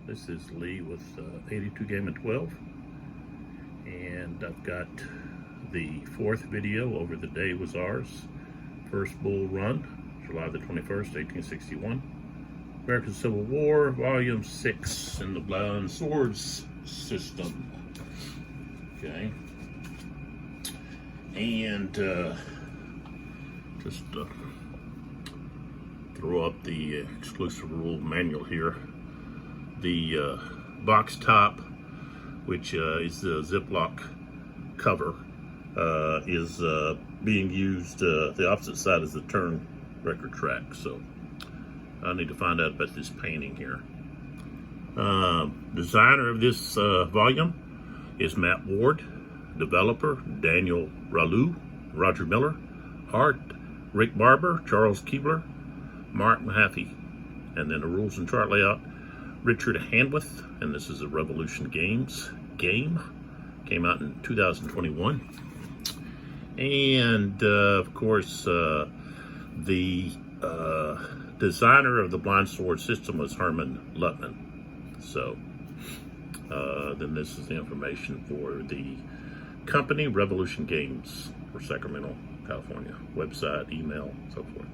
This is Lee with 82 Game and 12, and I've got the fourth video, Over the Day Was Ours, First Bull Run, July the 21st, 1861, American Civil War, Volume 6 in the Blind Swords System. Okay, and just throw up the exclusive rule manual here. The box top, which is the Ziploc cover, is being used. The opposite side is the turn record track, so I need to find out about this painting here. Designer of this volume is Matt Ward. Developer Daniel Ralou, Roger Miller. Art Rick Barber, Charles Keebler, Mark Mahaffey. And then the rules and chart layout, Richard Handwith, and this is a Revolution Games game. Came out in 2021. And of course, the designer of the blind sword system was Herman Lutman. So then this is the information for the company, Revolution Games, for Sacramento, California. Website, email, so forth.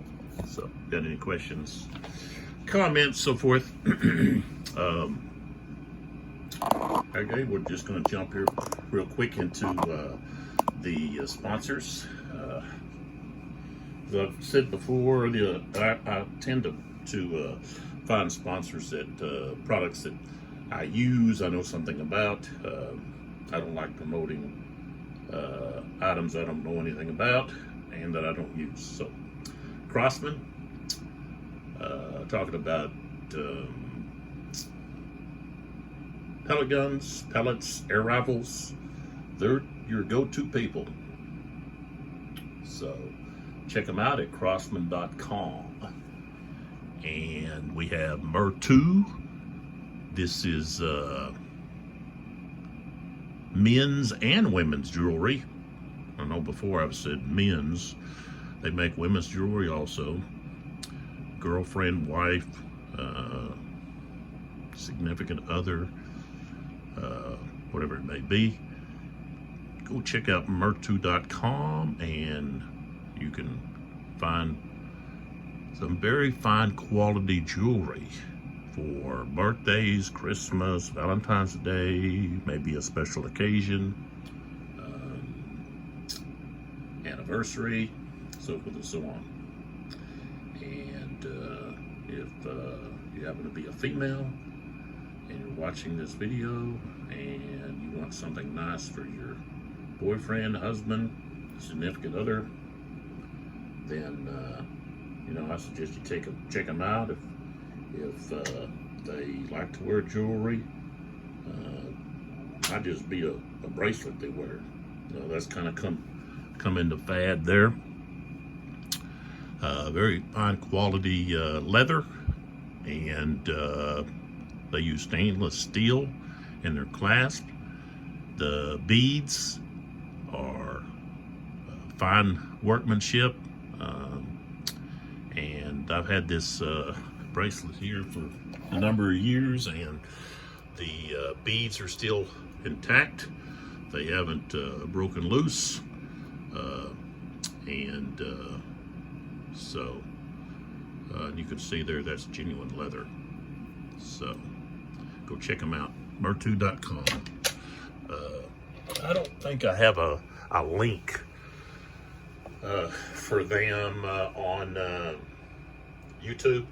So, got any questions, comments, so forth? Okay, we're just going to jump here real quick into the sponsors. As I've said before, I tend to find sponsors that products that I use, I know something about. I don't like promoting items I don't know anything about and that I don't use. So, Crossman, talking about pellet guns, pellets, air rifles. They're your go-to people. So check them out at crossman.com. And we have Mer2. This is men's and women's jewelry. I know before I've said men's. They make women's jewelry also. Girlfriend, wife, significant other, whatever it may be. Go check out mer2.com and you can find some very fine quality jewelry for birthdays, Christmas, Valentine's Day, maybe a special occasion, anniversary, so forth and so on. And if you happen to be a female and you're watching this video and you want something nice for your boyfriend, husband, significant other, then I suggest you check them out. If they like to wear jewelry, might just be a bracelet they wear. That's kind of come into fad there. Very fine quality leather, and they use stainless steel in their clasp. The beads are fine workmanship, and I've had this bracelet here for a number of years, and the beads are still intact. They haven't broken loose, and so you can see there, that's genuine leather. So go check them out, mer2.com. I don't think I have a link for them on YouTube,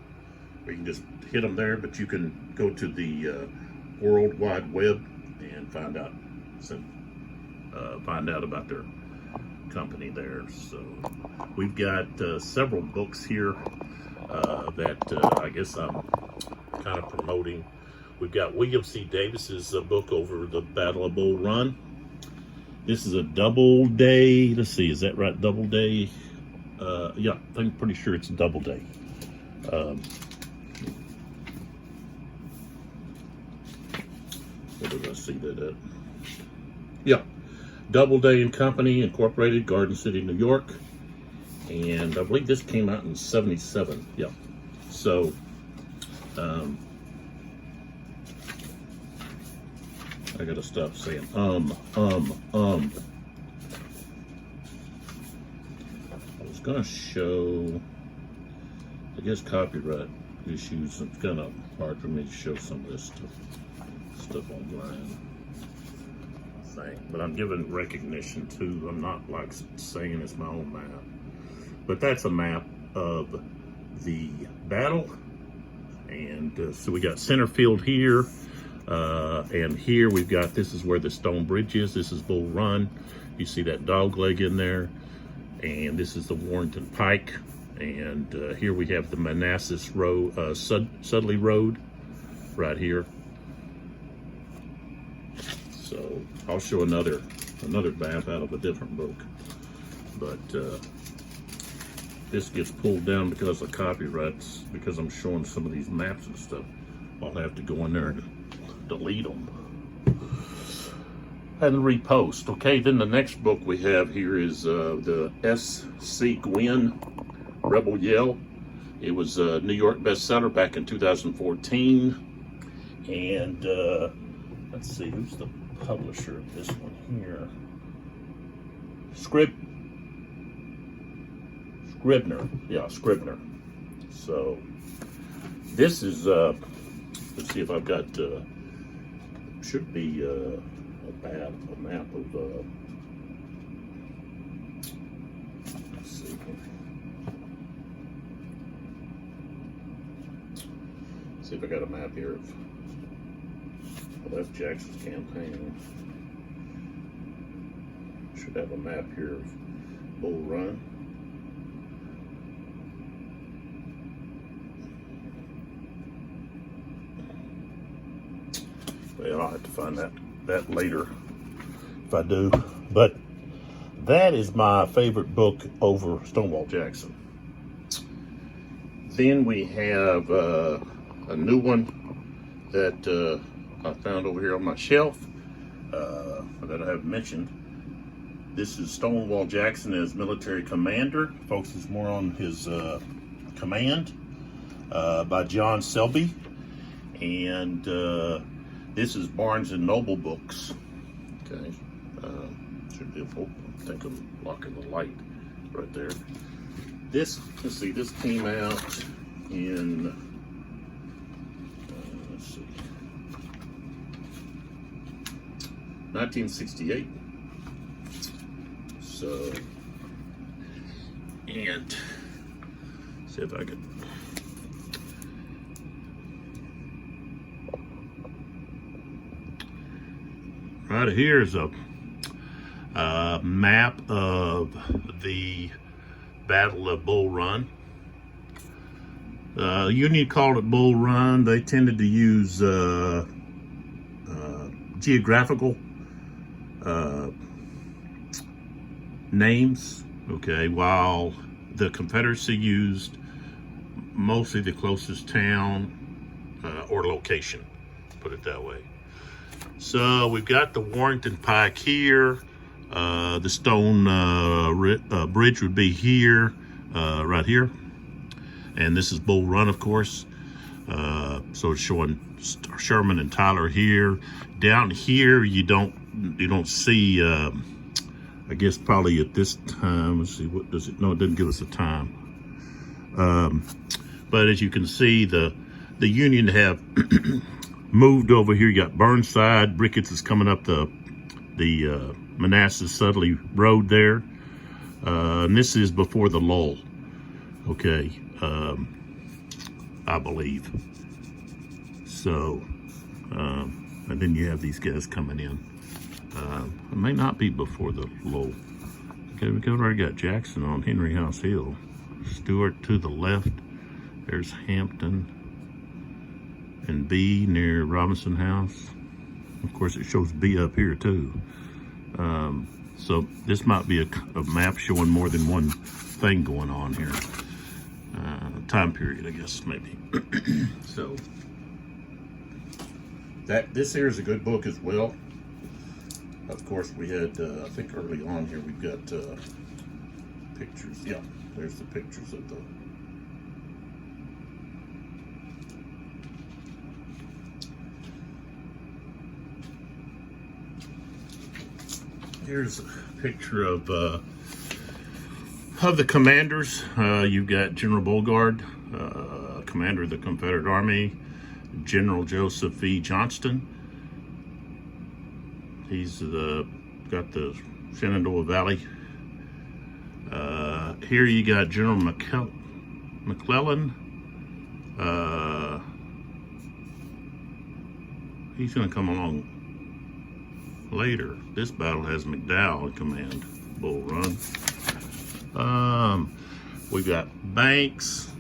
where you can just hit them there, but you can go to the World Wide Web and find out about their company there. So we've got several books here that I guess I'm kind of promoting. We've got William C. Davis's book, Over the Battle of Bull Run. This is a double day. Let's see, is that right? Double day? Yeah, I'm pretty sure it's a double day. Where did I see that at? Yeah, Doubleday and Company, Incorporated, Garden City, New York. And I believe this came out in '77. Yeah. So, I gotta stop saying I was gonna show, I guess, copyright issues. It's kind of hard for me to show some of this stuff online. But I'm giving recognition too. I'm not like saying it's my own map, but that's a map of the battle. And so we got center field here, and here we've got, this is where the stone bridge is. This is Bull Run. You see that dog leg in there, and this is the Warrenton Pike. And here we have the Manassas Road, Sudley Road, right here. So I'll show another map out of a different book, but this gets pulled down because of copyrights, because I'm showing some of these maps and stuff. I'll have to go in there and delete them and repost. Okay, then the next book we have here is the S.C. Gwynn, Rebel Yell. It was a New York bestseller back in 2014. And let's see, who's the publisher of this one here? Scribner. Yeah, Scribner. So this is let's see if I've got should be a map of let's see here. See if I got a map here of, well, that's Jackson's campaign. Should have a map here of Bull Run. Well, I'll have to find that later if I do. But that is my favorite book over Stonewall Jackson. Then we have a new one that I found over here on my shelf that I haven't mentioned. This is Stonewall Jackson as military commander. Focuses more on his command by John Selby. And this is Barnes and Noble Books. Okay. Should be, oh, I think I'm blocking the light right there. This, let's see, this came out in, let's see, 1968. So, and see if I can. Right here is a map of the Battle of Bull Run. Union called it Bull Run. They tended to use geographical names, okay, while the Confederacy used mostly the closest town or location, put it that way. So we've got the Warrenton Pike here. The stone bridge would be here, right here. And this is Bull Run, of course. So it's showing Sherman and Tyler here. Down here, you don't see. I guess probably at this time. Let's see, what does it? No, it doesn't give us a time. But as you can see, the Union have moved over here. You got Burnside. Brickett's is coming up the Manassas Sudley Road there. And this is before the lull. Okay, I believe. So, and then you have these guys coming in. It may not be before the lull. Okay, we already got Jackson on Henry House Hill. Stewart to the left. There's Hampton and B near Robinson House. Of course, it shows B up here too. So this might be a map showing more than one thing going on here. Time period, I guess, maybe. So this here is a good book as well. Of course, we had, I think early on here, we've got pictures. Yeah, there's the pictures of the. Here's a picture of the commanders. You've got General Beauregard, commander of the Confederate Army, General Joseph V. Johnston. He's got the Shenandoah Valley. Here you got General McClellan. He's going to come along later. This battle has McDowell in command. Bull Run. We got Banks.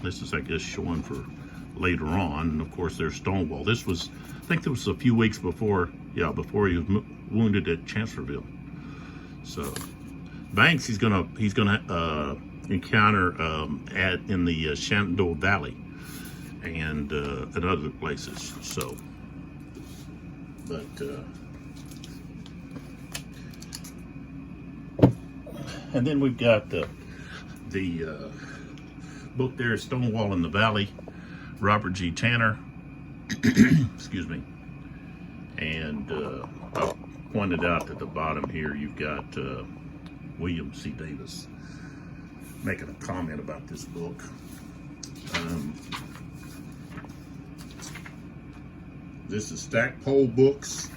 This is, I guess, showing for later on. And of course, there's Stonewall. This was, I think, this was a few weeks before. Yeah, before he was wounded at Chancellorsville. So Banks, he's gonna encounter in the Shenandoah Valley and at other places. So, but and then we've got the book there, Stonewall in the Valley, Robert G. Tanner. Excuse me. And I pointed out at the bottom here, you've got William C. Davis making a comment about this book. This is Stackpole Books.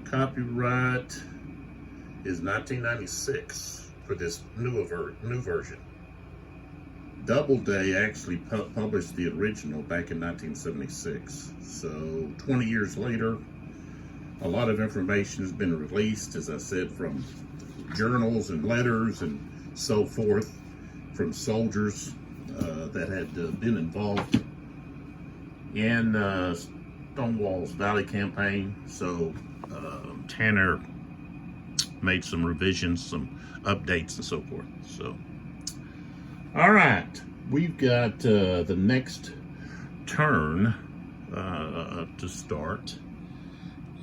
Copyright is 1996 for this new version. Doubleday actually published the original back in 1976. So 20 years later, a lot of information has been released, as I said, from journals and letters and so forth, from soldiers that had been involved in Stonewall's Valley campaign. So Tanner made some revisions, some updates and so forth. So, all right, we've got the next turn to start,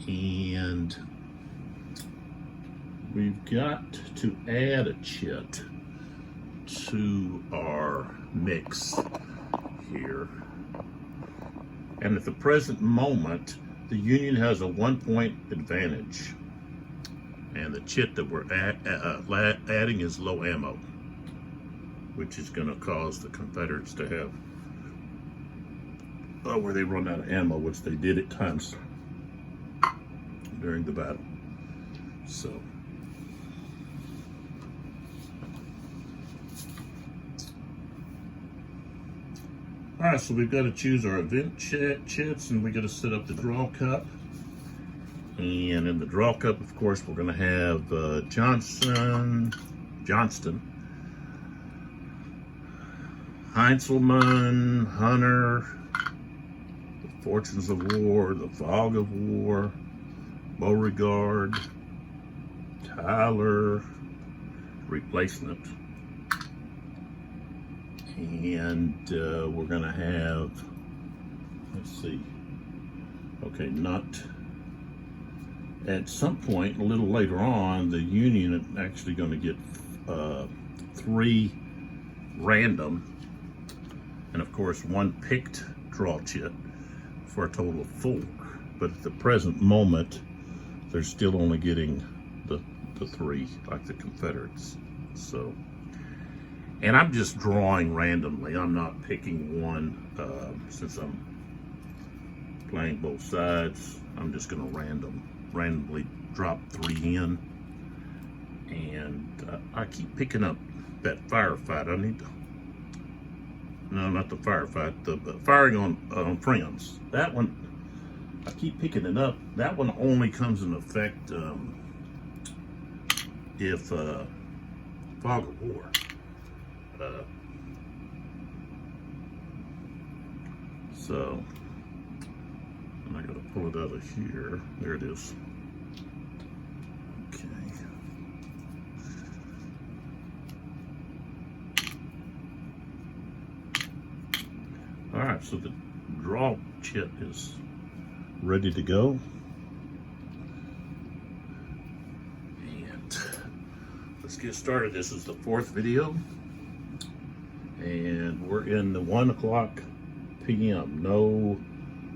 and we've got to add a chit to our mix here. And at the present moment, the Union has a 1-point advantage, and the chit that we're adding is low ammo, which is going to cause the Confederates to have where they run out of ammo, which they did at times during the battle. So all right, so we've got to choose our event chits, and we got to set up the draw cup. And in the draw cup, of course, we're going to have Johnston, Heintzelman, Hunter, the Fortunes of War, the Fog of War, Beauregard, Tyler, Replacement. And we're going to have, let's see, okay, not at some point a little later on, the Union is actually going to get 3 random, and of course 1 picked draw chit for a total of 4. But at the present moment, they're still only getting the 3, like the Confederates. So, and I'm just drawing randomly. I'm not picking one since I'm playing both sides. I'm just going to randomly drop 3 in. And I keep picking up that firefight. I need to, no, not the firefight, the firing on friends. That one, I keep picking it up. That one only comes in effect if Fog of War. So, and I gotta pull it out of here. There it is. Okay. All right, so the draw chit is ready to go. And let's get started. This is the 4th video. And we're in the 1:00 p.m. No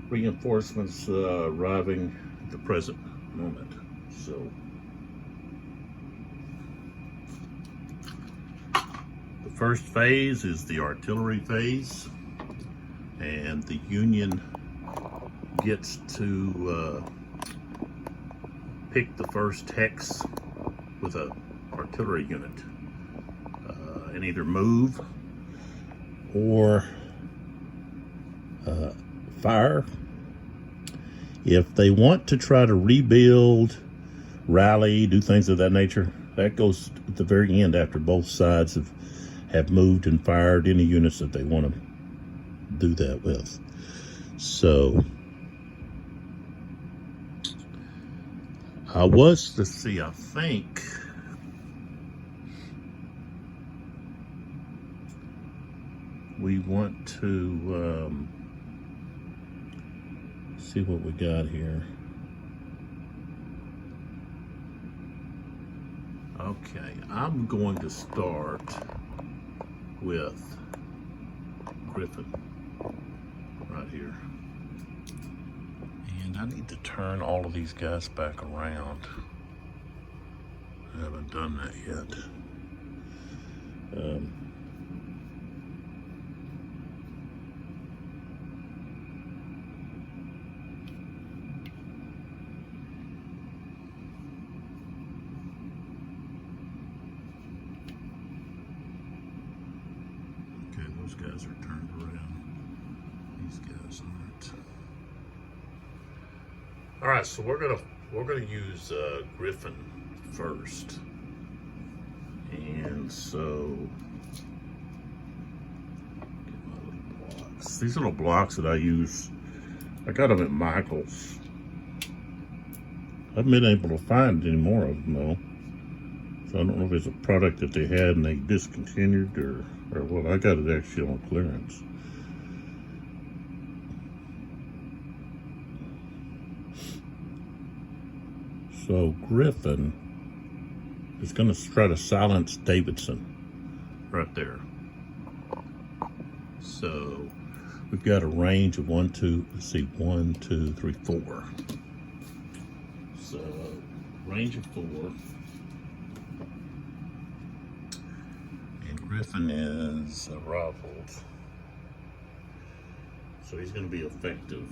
reinforcements arriving at the present moment. So the first phase is the artillery phase, and the Union gets to pick the first hex with a artillery unit and either move or fire. If they want to try to rebuild, rally, do things of that nature, that goes at the very end after both sides have moved and fired any units that they want to do that with. So I think we want to see what we got here. Okay, I'm going to start with Griffin right here. And I need to turn all of these guys back around. I haven't done that yet. Okay, those guys are turned around. These guys aren't. All right, so we're gonna use Griffin first, and so get my little blocks. These little blocks that I use, I got them at Michael's. I haven't been able to find any more of them though, so I don't know if it's a product that they had and they discontinued or what. I got it actually on clearance. So Griffin is going to try to silence Davidson right there. So we've got a range of 1, 2, let's see, 1, 2, 3, 4. So range of 4. And Griffin is rifled. So he's going to be effective.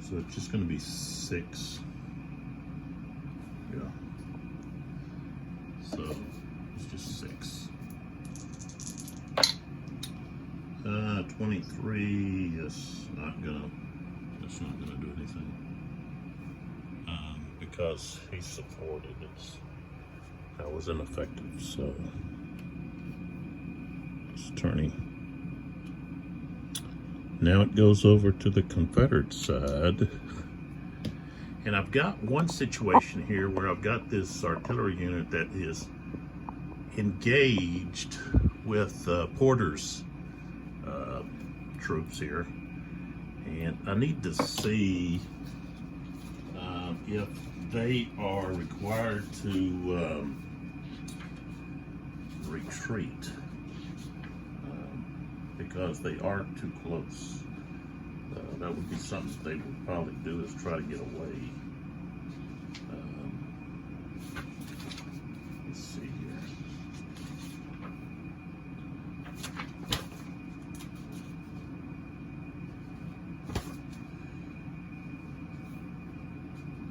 So it's just going to be 6. Yeah. So it's just 6. 23. That's not gonna do anything. Because he supported it. That was ineffective. So it's turning. Now it goes over to the Confederate side. And I've got one situation here where I've got this artillery unit that is engaged with Porter's troops here. And I need to see if they are required to retreat. Because they are too close. That would be something they would probably do, is try to get away. Let's see here.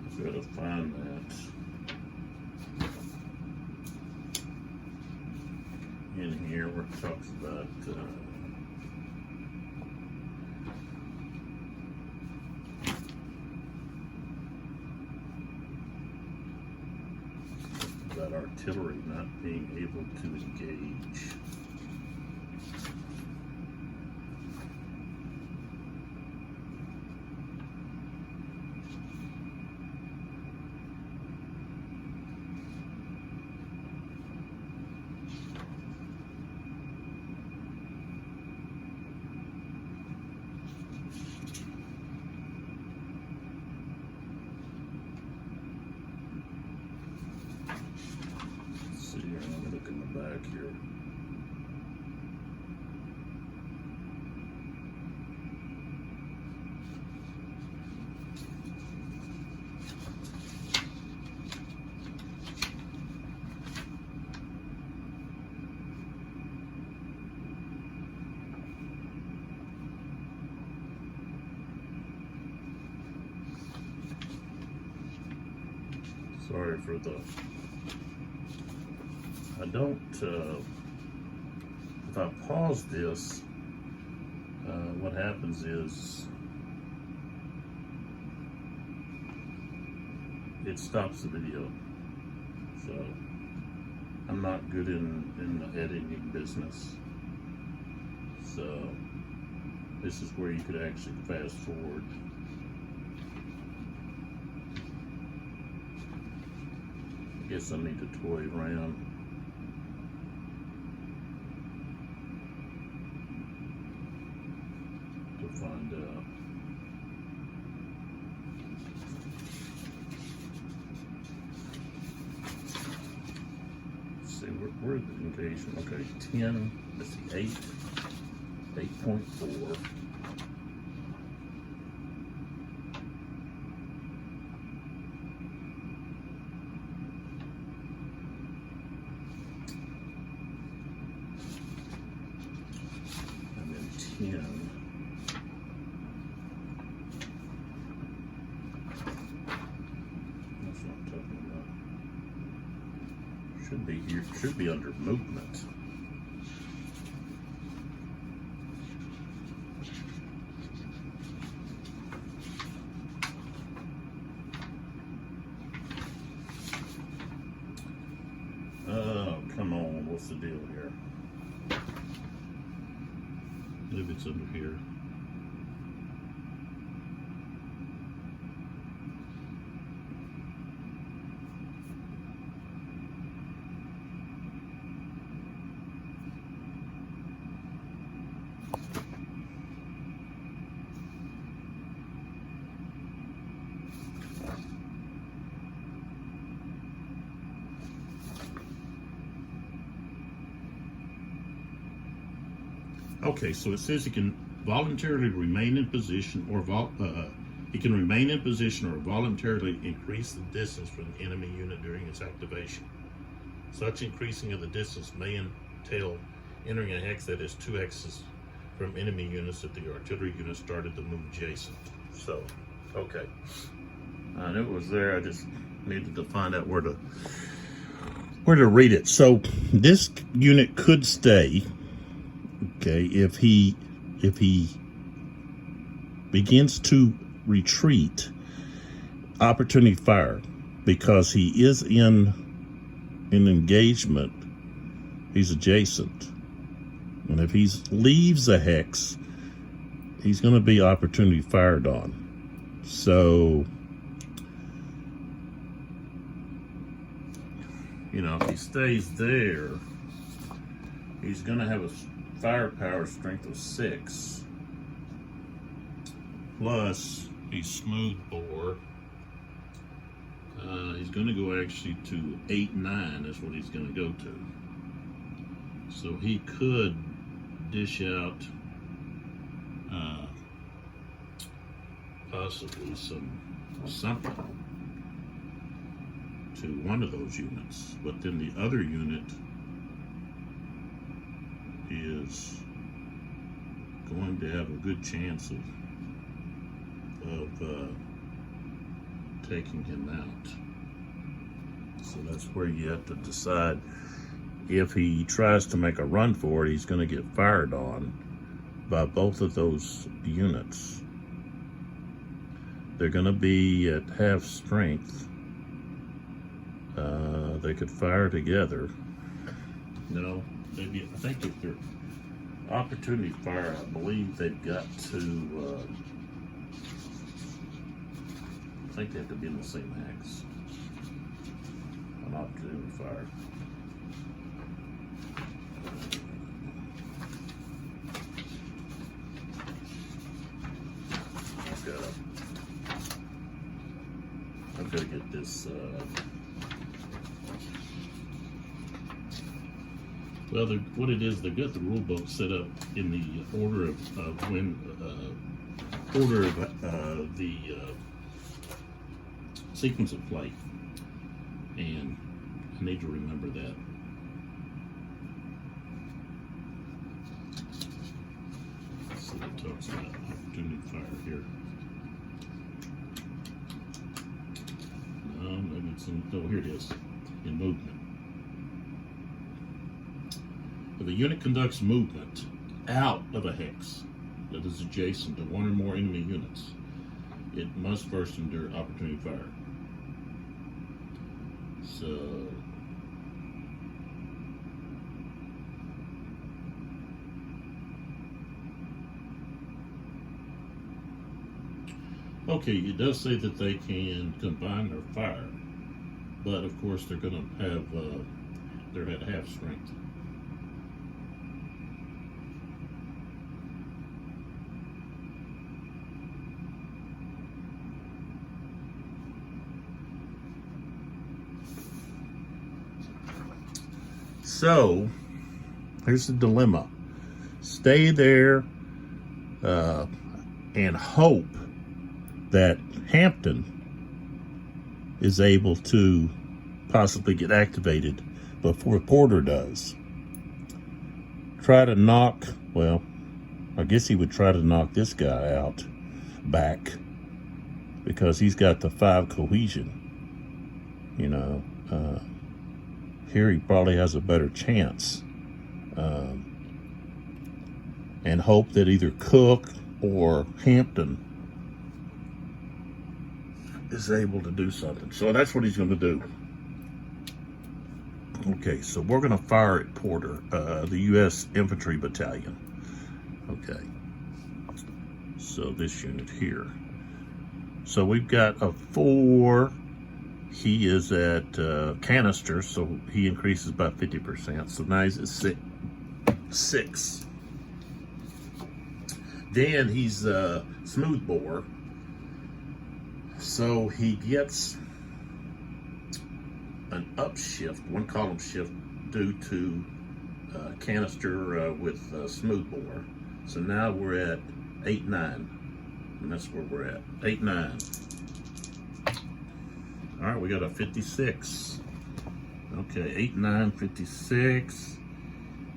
I've got to find that in here where it talks about that artillery not being able to engage. see here. Let me look in the back here. Sorry for the, I don't, if I pause this, what happens is it stops the video. So I'm not good in the editing business. So this is where you could actually fast forward. Guess I need to toy around. To find out. Let's see, where's the engagement? Okay, 10, let's see, 8.4. That's what I'm talking about. Should be here, should be under movement. Oh, come on, what's the deal here? Maybe it's under here. Okay, so it says he can voluntarily remain in position or he can remain in position or voluntarily increase the distance from the enemy unit during its activation. Such increasing of the distance may entail entering a hex that is 2 hexes from enemy units that the artillery unit started to move adjacent. So, okay. I knew it was there, I just needed to find out where to read it. So this unit could stay. Okay, if he begins to retreat, opportunity fire, because he is in engagement, he's adjacent. And if he leaves a hex, he's going to be opportunity fired on. So, you know, if he stays there, he's going to have a firepower strength of 6, plus he's smooth bore. He's going to go actually to 8-9 is what he's going to go to. So he could dish out possibly something to one of those units, but then the other unit is going to have a good chance of taking him out. So that's where you have to decide if he tries to make a run for it, he's going to get fired on by both of those units. They're going to be at half strength. They could fire together. No, maybe, I think if they're opportunity fire, I believe they've got to, I think they have to be in the same hex. An opportunity fire. I've got to get this Well, what it is, they've got the rule book set up in the order of when, order of the sequence of flight, and I need to remember that. Let's see what it talks about opportunity fire here. Maybe it's in, oh, here it is, in movement. If a unit conducts movement out of a hex that is adjacent to one or more enemy units, it must first endure opportunity fire. So, okay, it does say that they can combine their fire, but of course they're going to have, they're at half strength. So, here's the dilemma. Stay there and hope that Hampton is able to possibly get activated before Porter does. Try to knock, well, I guess he would try to knock this guy out back because he's got the 5 cohesion, you know. Here he probably has a better chance, and hope that either Cook or Hampton is able to do something. So that's what he's going to do. Okay, so we're going to fire at Porter, the U.S. Infantry Battalion. Okay, so this unit here. So we've got a 4. He is at canister, so he increases by 50%. So now he's at 6. Then he's smooth bore, so he gets an upshift, 1 column shift, due to canister with smooth bore. So now we're at 8-9, and that's where we're at, 8-9. All right, we got a 56. Okay, 8-9, 56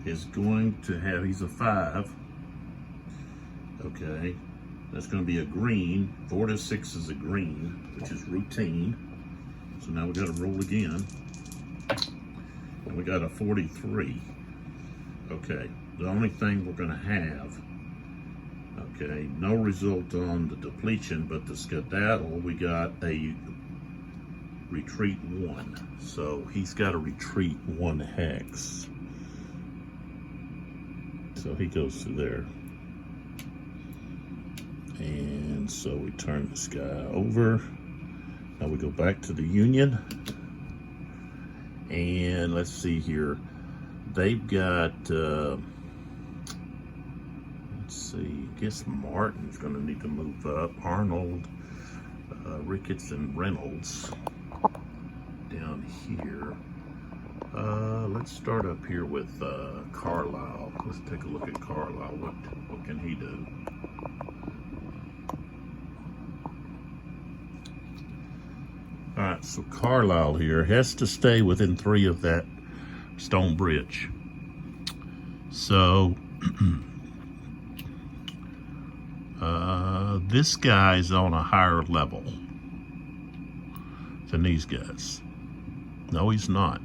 is going to have, he's a 5. Okay, that's going to be a green. 4 to 6 is a green, which is routine. So now we got to roll again. And we got a 43. Okay, the only thing we're going to have, okay, no result on the depletion, but the skedaddle, we got a retreat 1. So he's got a retreat 1 hex. So he goes to there. And so we turn this guy over. Now we go back to the Union. And let's see here. They've got, let's see, I guess Martin's going to need to move up. Arnold, Ricketts, and Reynolds down here. Let's start up here with Carlisle. Let's take a look at Carlisle. What can he do? All right, so Carlisle here has to stay within 3 of that stone bridge. So this guy's on a higher level than these guys. No, he's not.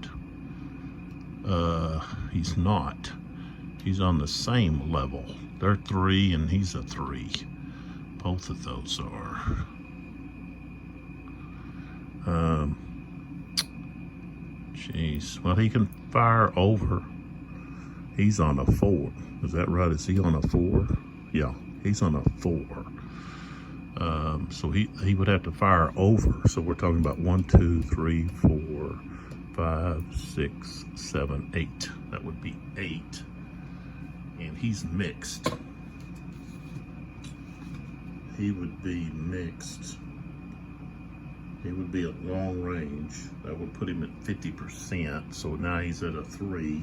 He's not. He's on the same level. They're 3 and he's a 3. Both of those are. Jeez. Well, he can fire over. He's on a 4. Is that right? Is he on a 4? Yeah, he's on a 4. So he would have to fire over. So we're talking about 1, 2, 3, 4, 5, 6, 7, 8. That would be 8. And he's mixed. He would be mixed. He would be at long range. That would put him at 50%. So now he's at a 3.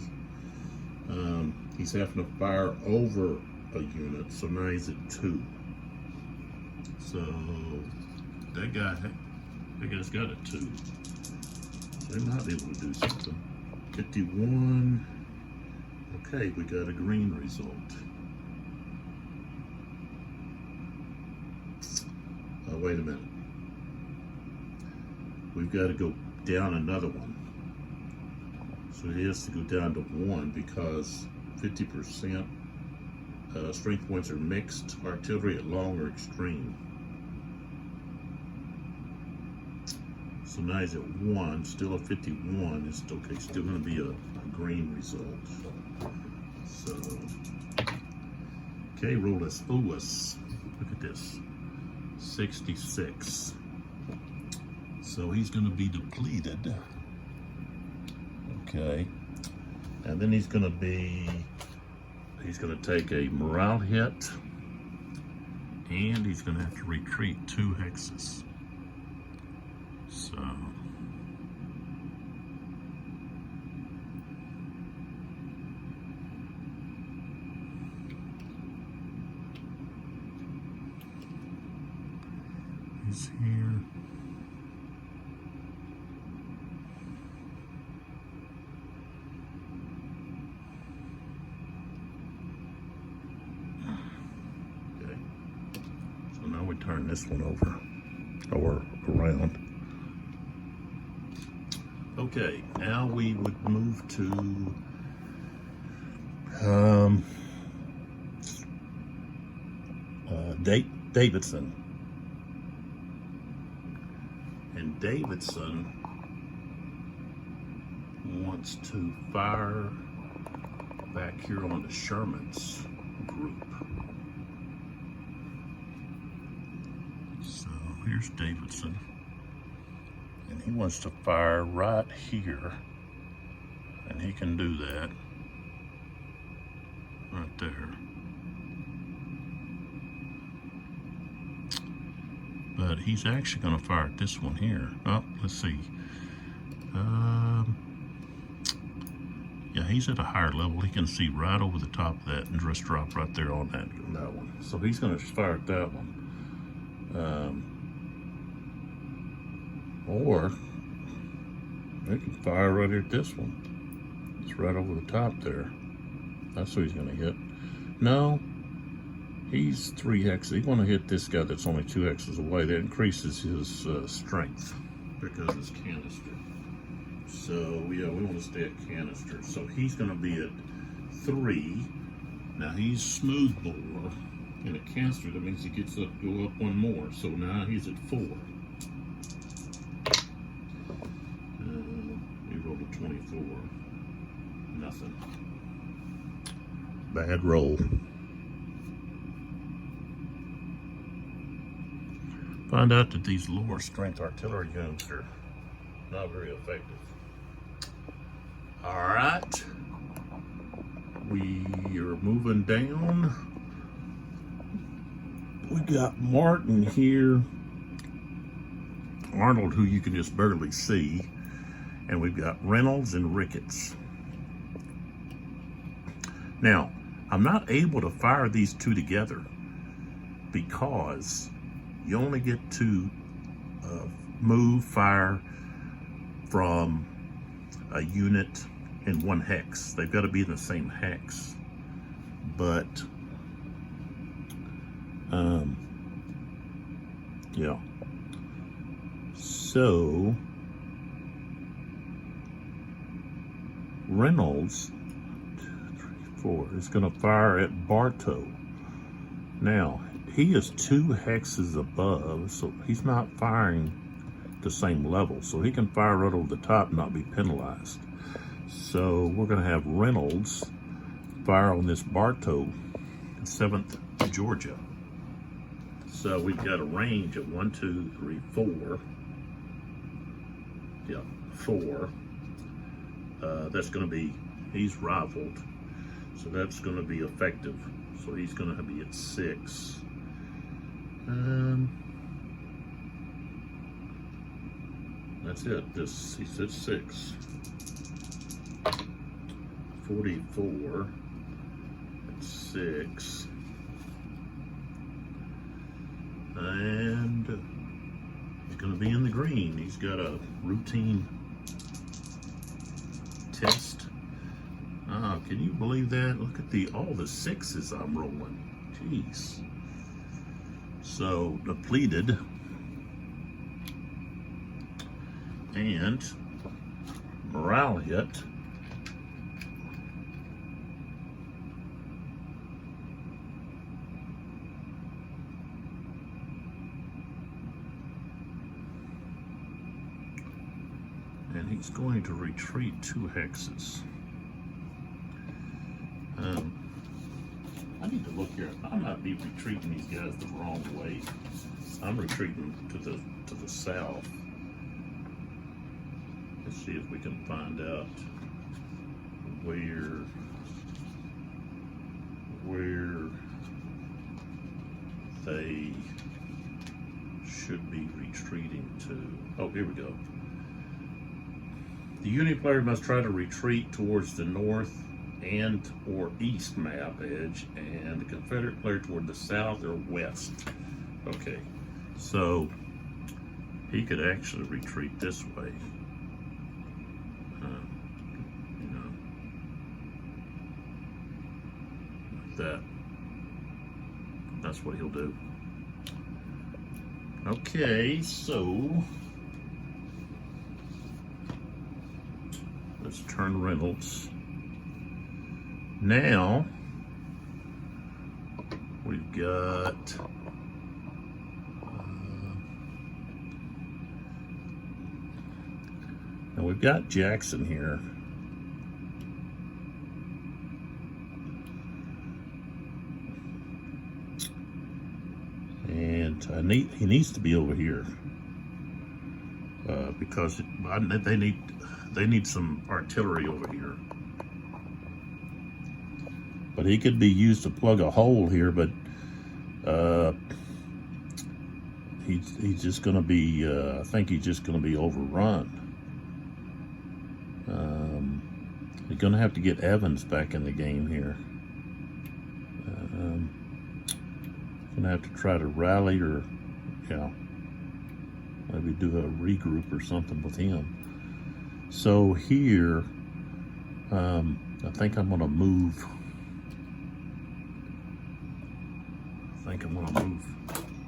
He's having to fire over a unit, so now he's at 2. So that guy's got a 2. So they might be able to do something. 51. Okay, we got a green result. Oh, wait a minute. We've got to go down another one. So he has to go down to 1 because 50% strength points are mixed artillery at long or extreme. So now he's at 1, still at 51. It's okay, still going to be a green result. So, okay, roll this. Look at this, 66. So he's going to be depleted. Okay, and then he's going to take a morale hit, and he's going to have to retreat 2 hexes. So he's here. Okay. So now we turn this one over or around. Okay, now we would move to Davidson. And Davidson wants to fire back here on the Sherman's group. So here's Davidson. And he wants to fire right here. And he can do that right there. But he's actually going to fire at this one here. Oh, let's see. Yeah, he's at a higher level. He can see right over the top of that and just drop right there on that one. So he's going to fire at that one. Or they can fire right at this one. It's right over the top there. That's who he's going to hit. No, he's 3 hexes. He's going to hit this guy that's only 2 hexes away. That increases his strength because it's canister. So yeah, we want to stay at canister. So he's going to be at 3. Now he's smooth bore. In a canister, that means he gets up, go up 1 more. So now he's at 4. He rolled a 24. Nothing. Bad roll. Find out that these lower strength artillery units are not very effective. All right. We are moving down. We got Martin here. Arnold, who you can just barely see. And we've got Reynolds and Ricketts. Now, I'm not able to fire these 2 together because you only get to move fire from a unit in 1 hex. They've got to be in the same hex. But, yeah. So, Reynolds, 2, 3, 4, is going to fire at Bartow. Now, he is 2 hexes above, so he's not firing the same level. So he can fire right over the top and not be penalized. So we're going to have Reynolds fire on this Bartow, 7th Georgia. So we've got a range of 1, 2, 3, 4. Yeah, 4. That's going to be, he's rifled. So that's going to be effective. So he's going to be at 6. That's it. He's at 6. 44 at 6. And he's going to be in the green. He's got a routine test. Can you believe that? Look at all the 6s I'm rolling. Jeez. So depleted. And morale hit. And he's going to retreat 2 hexes. I need to look here. I might be retreating these guys the wrong way. I'm retreating to the south. Let's see if we can find out where they should be retreating to. Oh, here we go. The Unity player must try to retreat towards the north and or east map edge, and the Confederate player toward the south or west. Okay, so he could actually retreat this way. Like that. That's what he'll do. Okay, so let's turn Reynolds. Now we've got Jackson here. And he needs to be over here because they need some artillery over here. But he could be used to plug a hole here, but he's just going to be, I think he's just going to be overrun. He's going to have to get Evans back in the game here. Going to have to try to rally or, maybe do a regroup or something with him. So here, I think I'm going to move.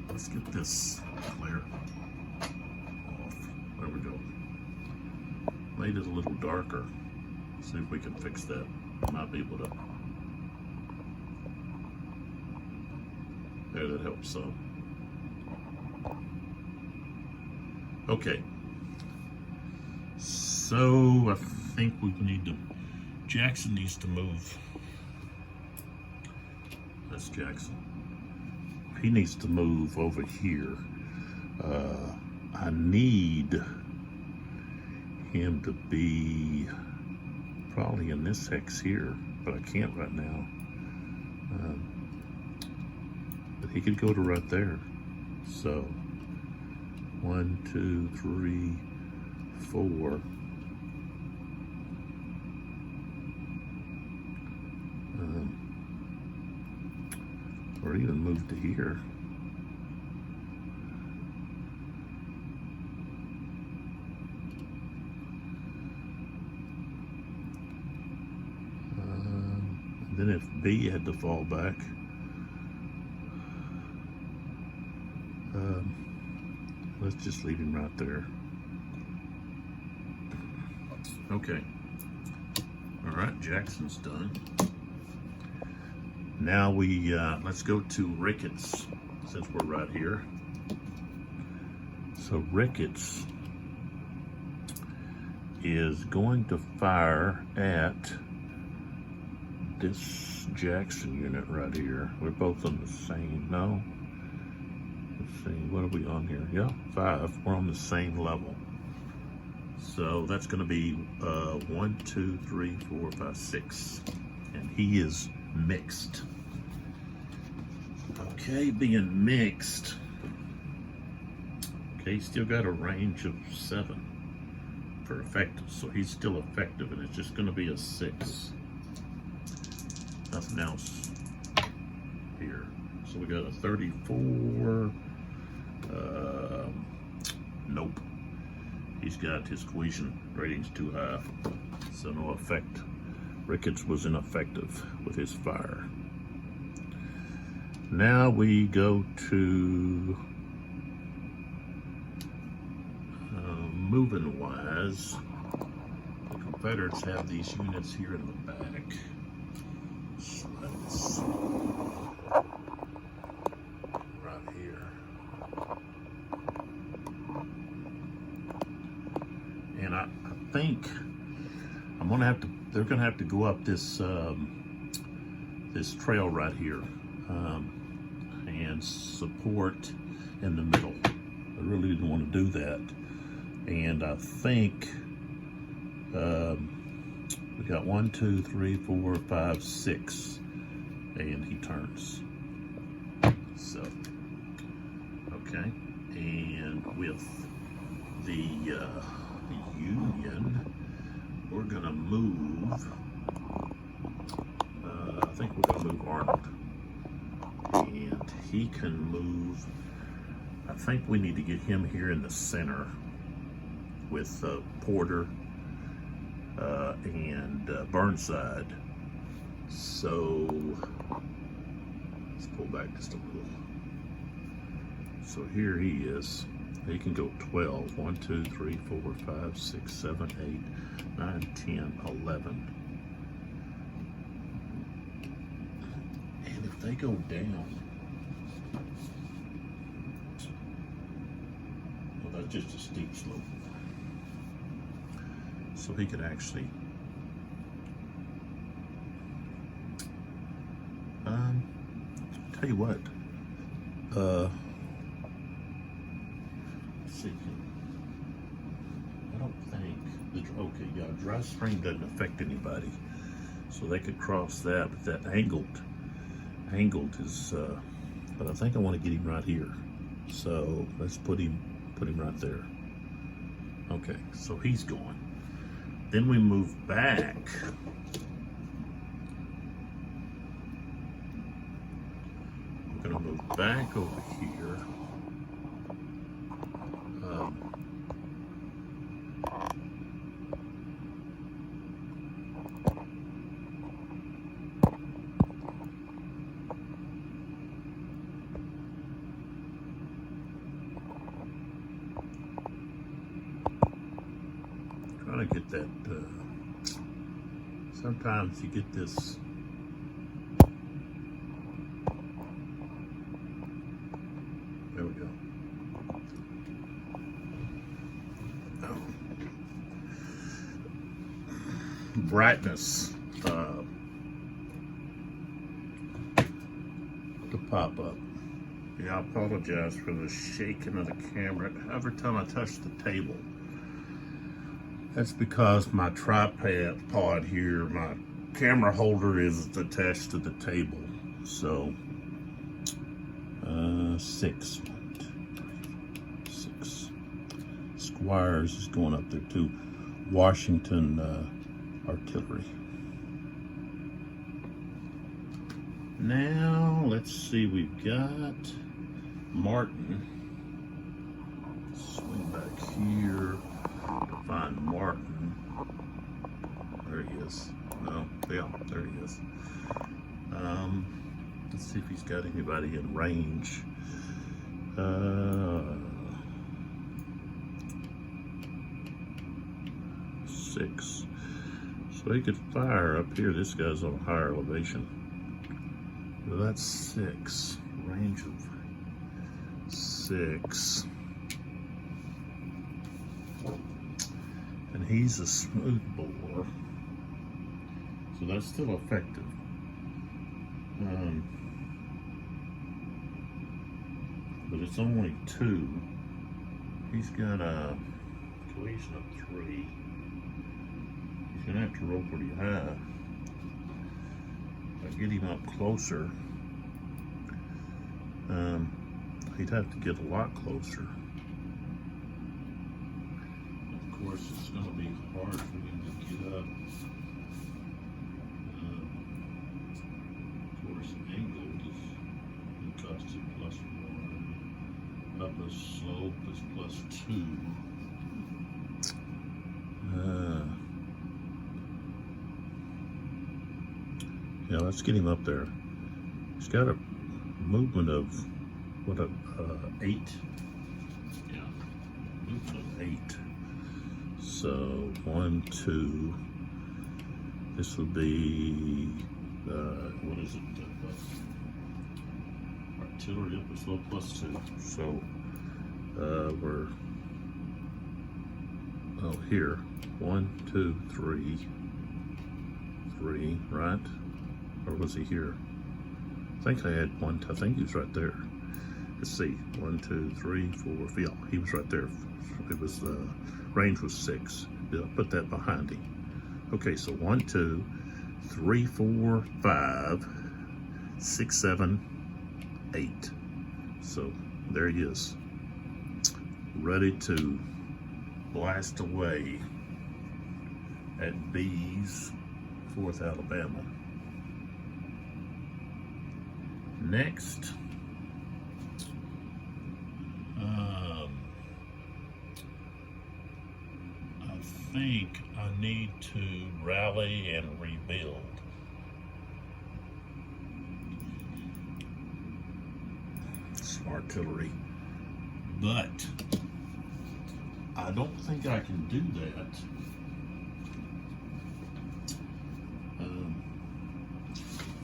Let's get this clear off. There we go. Made it a little darker. See if we can fix that. Might be able to. There, that helps some. Okay. So I think we need to. Jackson needs to move. That's Jackson. He needs to move over here. I need him to be probably in this hex here, but I can't right now. But he could go to right there. So 1, 2, 3, 4. Or even move to here. Then if B had to fall back, let's just leave him right there. Okay. All right, Jackson's done. Now let's go to Ricketts, since we're right here. So Ricketts is going to fire at this Jackson unit right here. We're both on the same, no? Let's see, what are we on here? Yeah, 5. We're on the same level. So that's going to be 1, 2, 3, 4, 5, 6. And he is mixed. Okay, being mixed. Okay, he's still got a range of 7 for effective, so he's still effective, and it's just going to be a 6. Nothing else here. So we got a 34. Nope. He's got his cohesion ratings too high, so no effect. Ricketts was ineffective with his fire. Now we go to moving wise. The Confederates have these units here in the back. So that's right here. And I think I'm gonna have to. They're gonna have to go up this this trail right here and support in the middle. I really didn't want to do that, and I think we got 1, 2, 3, 4, 5, 6, and he turns. So okay, and with the Union, we're gonna move. I think we're gonna move Arnold, and he can move. I think we need to get him here in the center with Porter and Burnside. So let's pull back just a little. So here he is. He can go 12. 1, 2, 3, 4, 5, 6, 7, 8, 9, 10, 11. And if they go down, well, that's just a steep slope. So he could actually tell you what, let's see. I don't think okay, yeah, dry stream doesn't affect anybody, so they could cross that. But that angled is. But I think I want to get him right here. So let's put him right there. Okay, so he's going. Then we move back. We're gonna move back over here. Trying to get that. Sometimes you get this. There we go. Oh. Brightness to pop up. Yeah, I apologize for the shaking of the camera every time I touch the table. That's because my tripod here, my camera holder is attached to the table. So, 6. 6. Squires is going up there too. Washington artillery. Now, let's see, we've got Martin. Swing back here. Find Martin. There he is. No, yeah, there he is. Let's see if he's got anybody in range. 6. So he could fire up here. This guy's on higher elevation. Well, that's 6. Range of 6. And he's a smooth bore, so that's still effective. But it's only 2. He's got a cohesion of 3. He's gonna have to roll pretty high. If I get him up closer, he'd have to get a lot closer. Of course, it's going to be hard for him to get up. course, angled is constant +1. Upper slope is +2. Yeah, let's get him up there. He's got a movement of what, 8? Yeah, movement of 8. So 1, 2. This would be what is it? Artillery upper slope +2. So we're here. 1, 2, 3, 3, right? Or was he here? I think I had one. I think he was right there. Let's see. 1, 2, 3, 4. Yeah, he was right there. It was range was 6. I'll put that behind him. Okay, so 1, 2, 3, 4, 5, 6, 7, 8. So there he is, ready to blast away at B's 4th Alabama. Next, I think I need to rally and rebuild. Some artillery, but I don't think I can do that.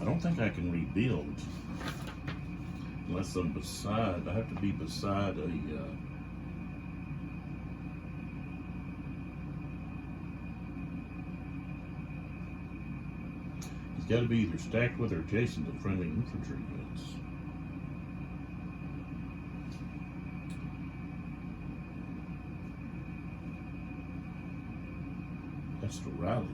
I don't think I can rebuild unless I'm beside. I have to be beside a. He's got to be either stacked with or adjacent to friendly infantry units. That's the rally.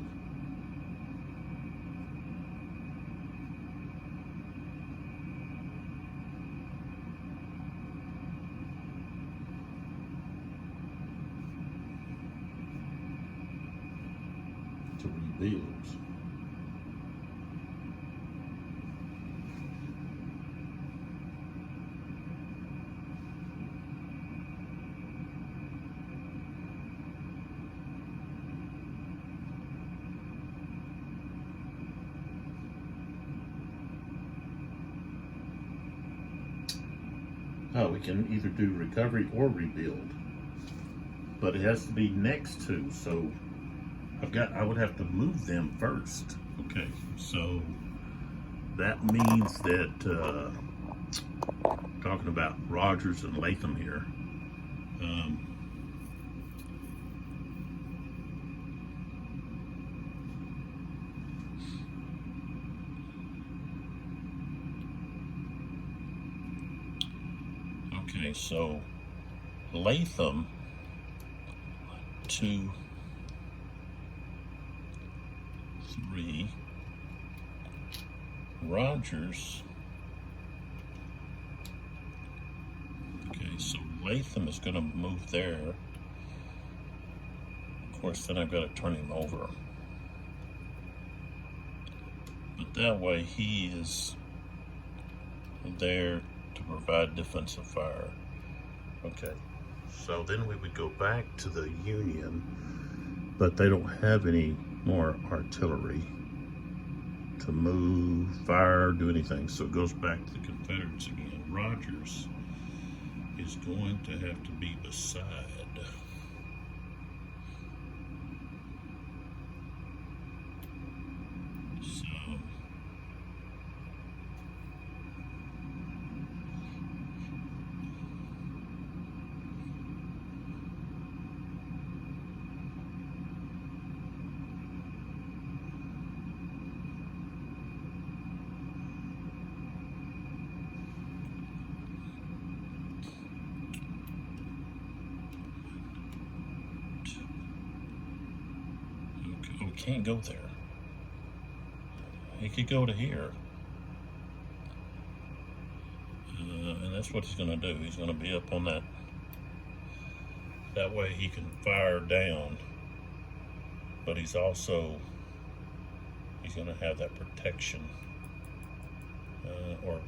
To rebuild. Oh, we can either do recovery or rebuild, but it has to be next to, so I would have to move them first. Okay, so that means that, talking about Rogers and Latham here, okay, so Latham 2, 3, Rogers. Okay, so Latham is going to move there. Of course, then I've got to turn him over. But that way he is there to provide defensive fire. Okay, so then we would go back to the Union, but they don't have any more artillery to move, fire, do anything. So it goes back to the Confederates again. Rogers is going to have to be beside. So can't go there. He could go to here. And that's what he's going to do. He's going to be up on that. That way he can fire down. But he's going to have that protection or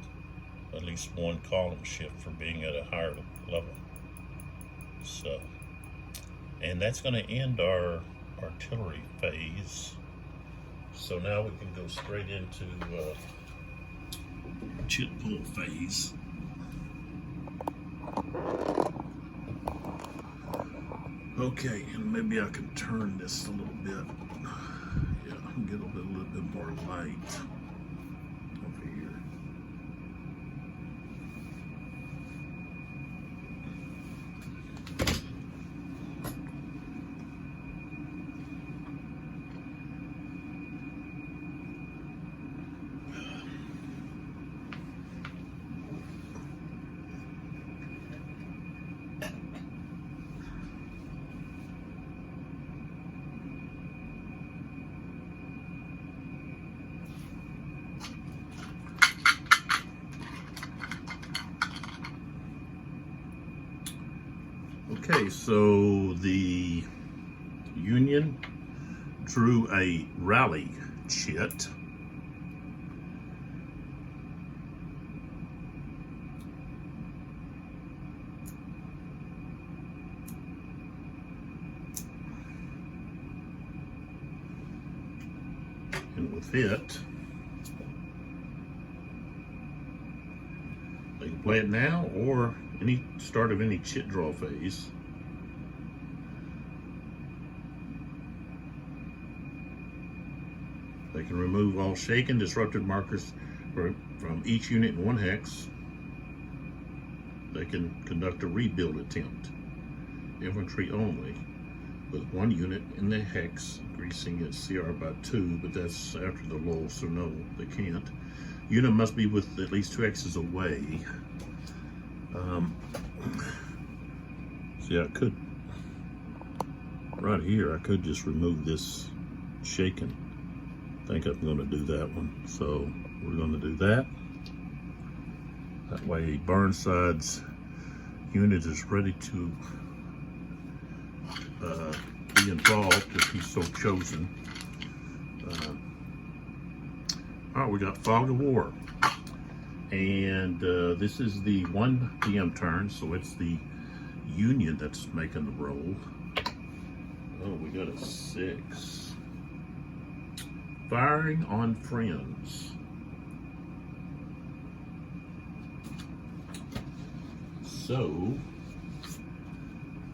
at least one column shift for being at a higher level. So, and that's going to end our artillery phase. So now we can go straight into chit pull phase. Okay, and maybe I can turn this a little bit. Yeah, get a little bit more light over here. Okay, so the Union drew a rally chit. And with it, they can play it now or any start of any chit draw phase. They can remove all shaken, disrupted markers from each unit in one hex. They can conduct a rebuild attempt, infantry only, with one unit in the hex, increasing its CR by 2, but that's after the lull, so no, they can't. Unit must be with at least 2 hexes away. See, I could, right here, I could just remove this shaken. I think I'm going to do that one. So we're going to do that. That way Burnside's unit is ready to be involved if he's so chosen. All right, we got Fog of War. And this is the 1 PM turn, so it's the Union that's making the roll. Oh, we got a 6. Firing on friends. So,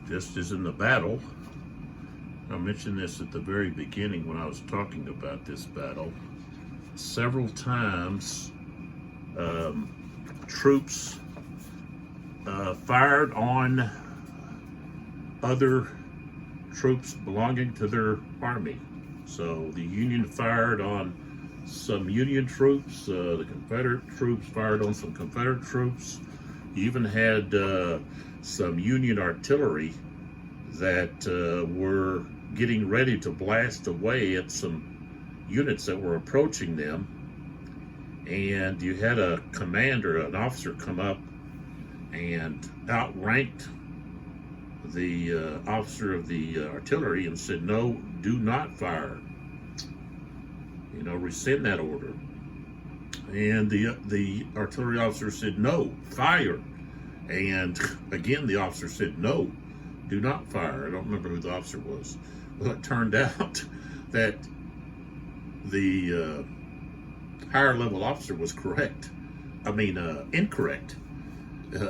just as in the battle, I mentioned this at the very beginning when I was talking about this battle, several times troops fired on other troops belonging to their army. So the Union fired on some Union troops, the Confederate troops fired on some Confederate troops. You even had some Union artillery that were getting ready to blast away at some units that were approaching them. And you had a commander, an officer, come up and outranked the officer of the artillery and said, "No, do not fire. You know, rescind that order." And the artillery officer said, "No, fire." And again, the officer said, "No, do not fire." I don't remember who the officer was. Well, it turned out that the higher level officer was correct. I mean, incorrect.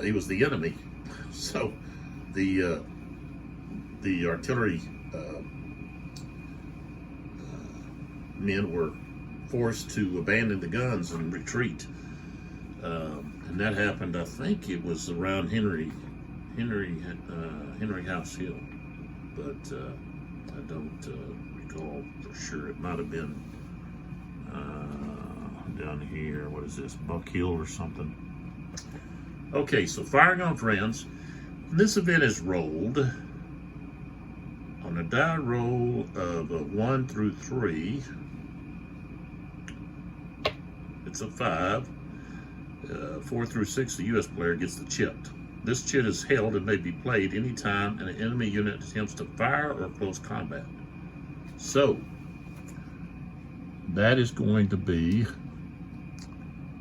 He was the enemy. So the artillery men were forced to abandon the guns and retreat. And that happened, I think it was around Henry House Hill, but I don't recall for sure. It might have been down here. What is this, Buck Hill or something? Okay, so firing on friends. This event is rolled on a die roll of a 1 through 3. It's a 5. 4 through 6, the U.S. player gets the chit. This chit is held and may be played anytime an enemy unit attempts to fire or close combat. So, that is going to be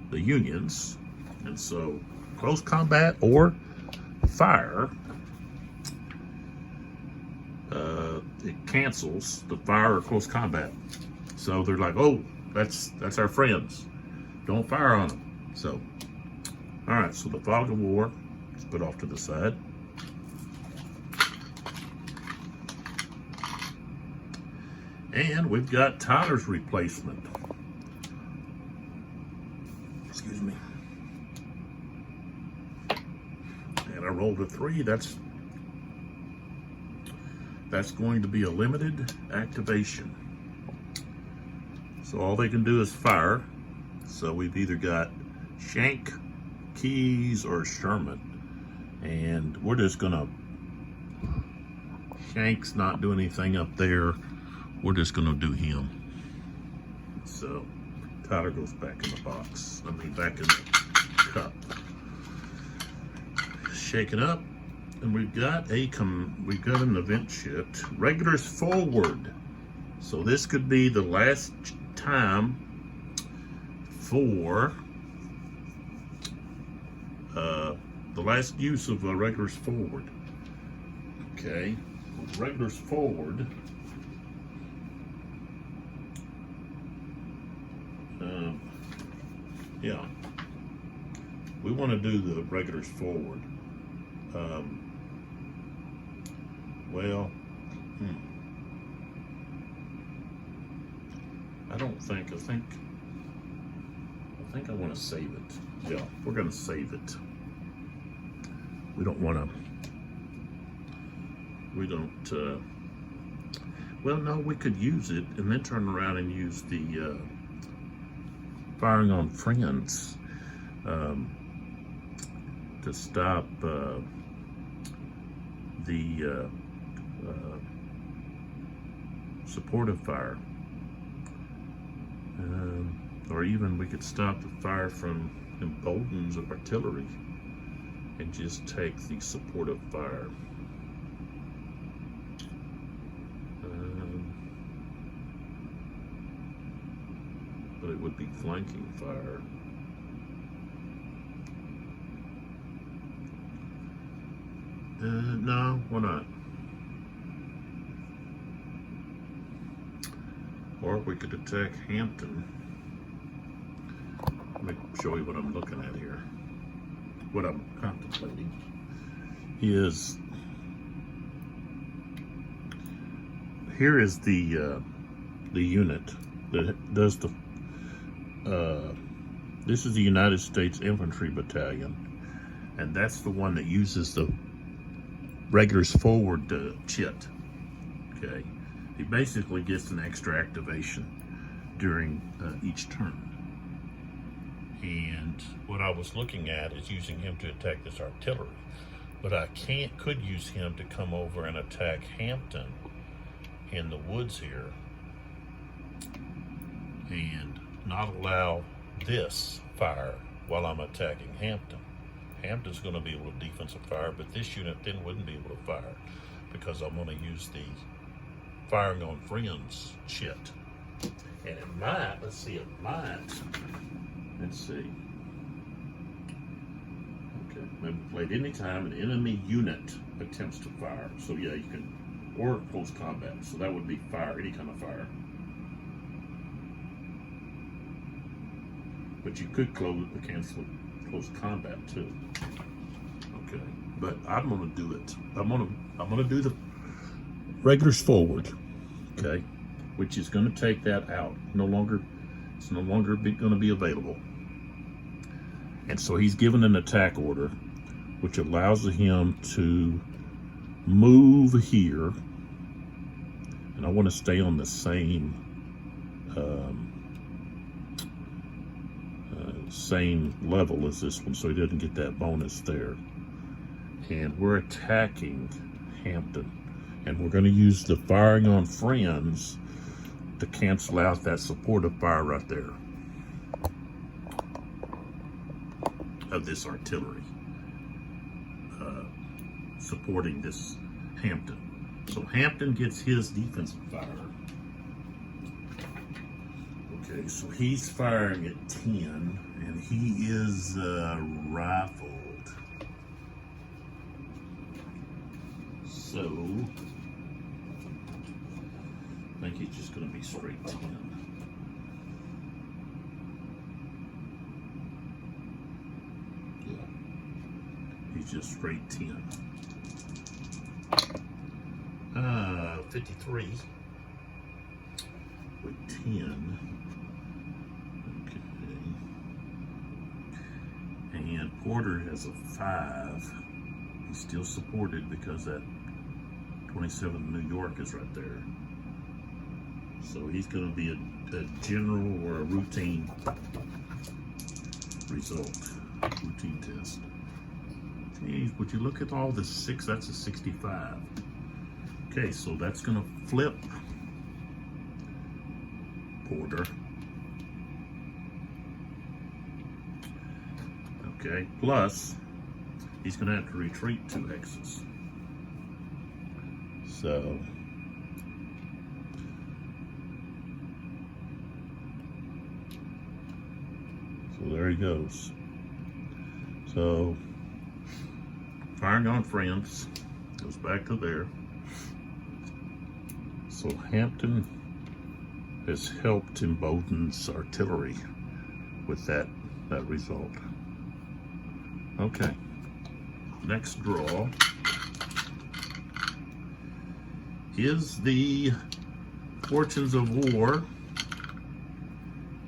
the Unions. And so close combat or fire, it cancels the fire or close combat. So they're like, oh, that's our friends. Don't fire on them. So, all right, so the fog of war is put off to the side. And we've got Tyler's replacement. Excuse me. And I rolled a 3. That's going to be a limited activation. So all they can do is fire. So we've either got Shank, Keys, or Sherman. And we're just gonna, Shank's not doing anything up there. We're just gonna do him. So Tyler goes back in the box. I mean, back in the cup. Shake it up. And we've got an event shift. Regulars forward. So this could be the last time for the last use of regulars forward. Okay, regulars forward. Yeah, we want to do the regulars forward. Well, I think I want to save it. Yeah, we're going to save it. We don't, well, no, we could use it and then turn around and use the firing on friends to stop the supportive fire. Or even we could stop the fire from emboldens of artillery and just take the supportive fire. But it would be flanking fire. No, why not? Or we could attack Hampton. Let me show you what I'm looking at here. What I'm contemplating is, here is the unit that does the, this is the United States Infantry Battalion, and that's the one that uses the regulars forward chit. Okay, he basically gets an extra activation during each turn. And what I was looking at is using him to attack this artillery, but I could use him to come over and attack Hampton in the woods here and not allow this fire while I'm attacking Hampton. Hampton's going to be able to defensive fire, but this unit then wouldn't be able to fire because I'm going to use the firing on friends shit. And it might, let's see. Okay, maybe played anytime an enemy unit attempts to fire. So yeah, you can, or close combat. So that would be fire, any kind of fire. But you could cancel close combat too. Okay, but I'm gonna do it. I'm gonna do the regulars forward. Okay, which is gonna take that out. It's no longer gonna be available. And so he's given an attack order, which allows him to move here. And I want to stay on the same same level as this one, so he doesn't get that bonus there. And we're attacking Hampton, and we're going to use the firing on friends to cancel out that supportive fire right there of this artillery supporting this Hampton. So Hampton gets his defensive fire. Okay, so he's firing at 10, and he is rifled. So, I think he's just going to be straight 10. Yeah, he's just straight 10. 53 with 10. Okay. And Porter has a 5. He's still supported because that 27 New York is right there. So he's going to be a general or a routine result, routine test. Geez, would you look at all the 6? That's a 65. Okay, so that's going to flip Porter. Okay, plus he's going to have to retreat 2 X's. So there he goes. So firing on friends goes back to there. So Hampton has helped Embolden's artillery with that result. Okay, next draw is the Fortunes of War,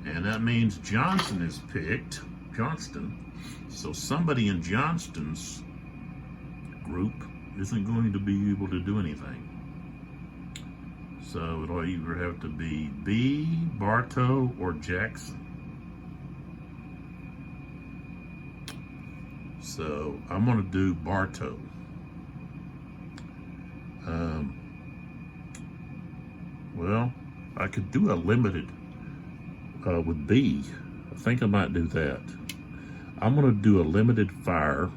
and that means Johnson is picked, Johnston. So somebody in Johnston's group isn't going to be able to do anything. So it'll either have to be B, Bartow, or Jackson. So I'm going to do Bartow. Well, I could do a limited with B. I think I might do that. I'm going to do a limited fire,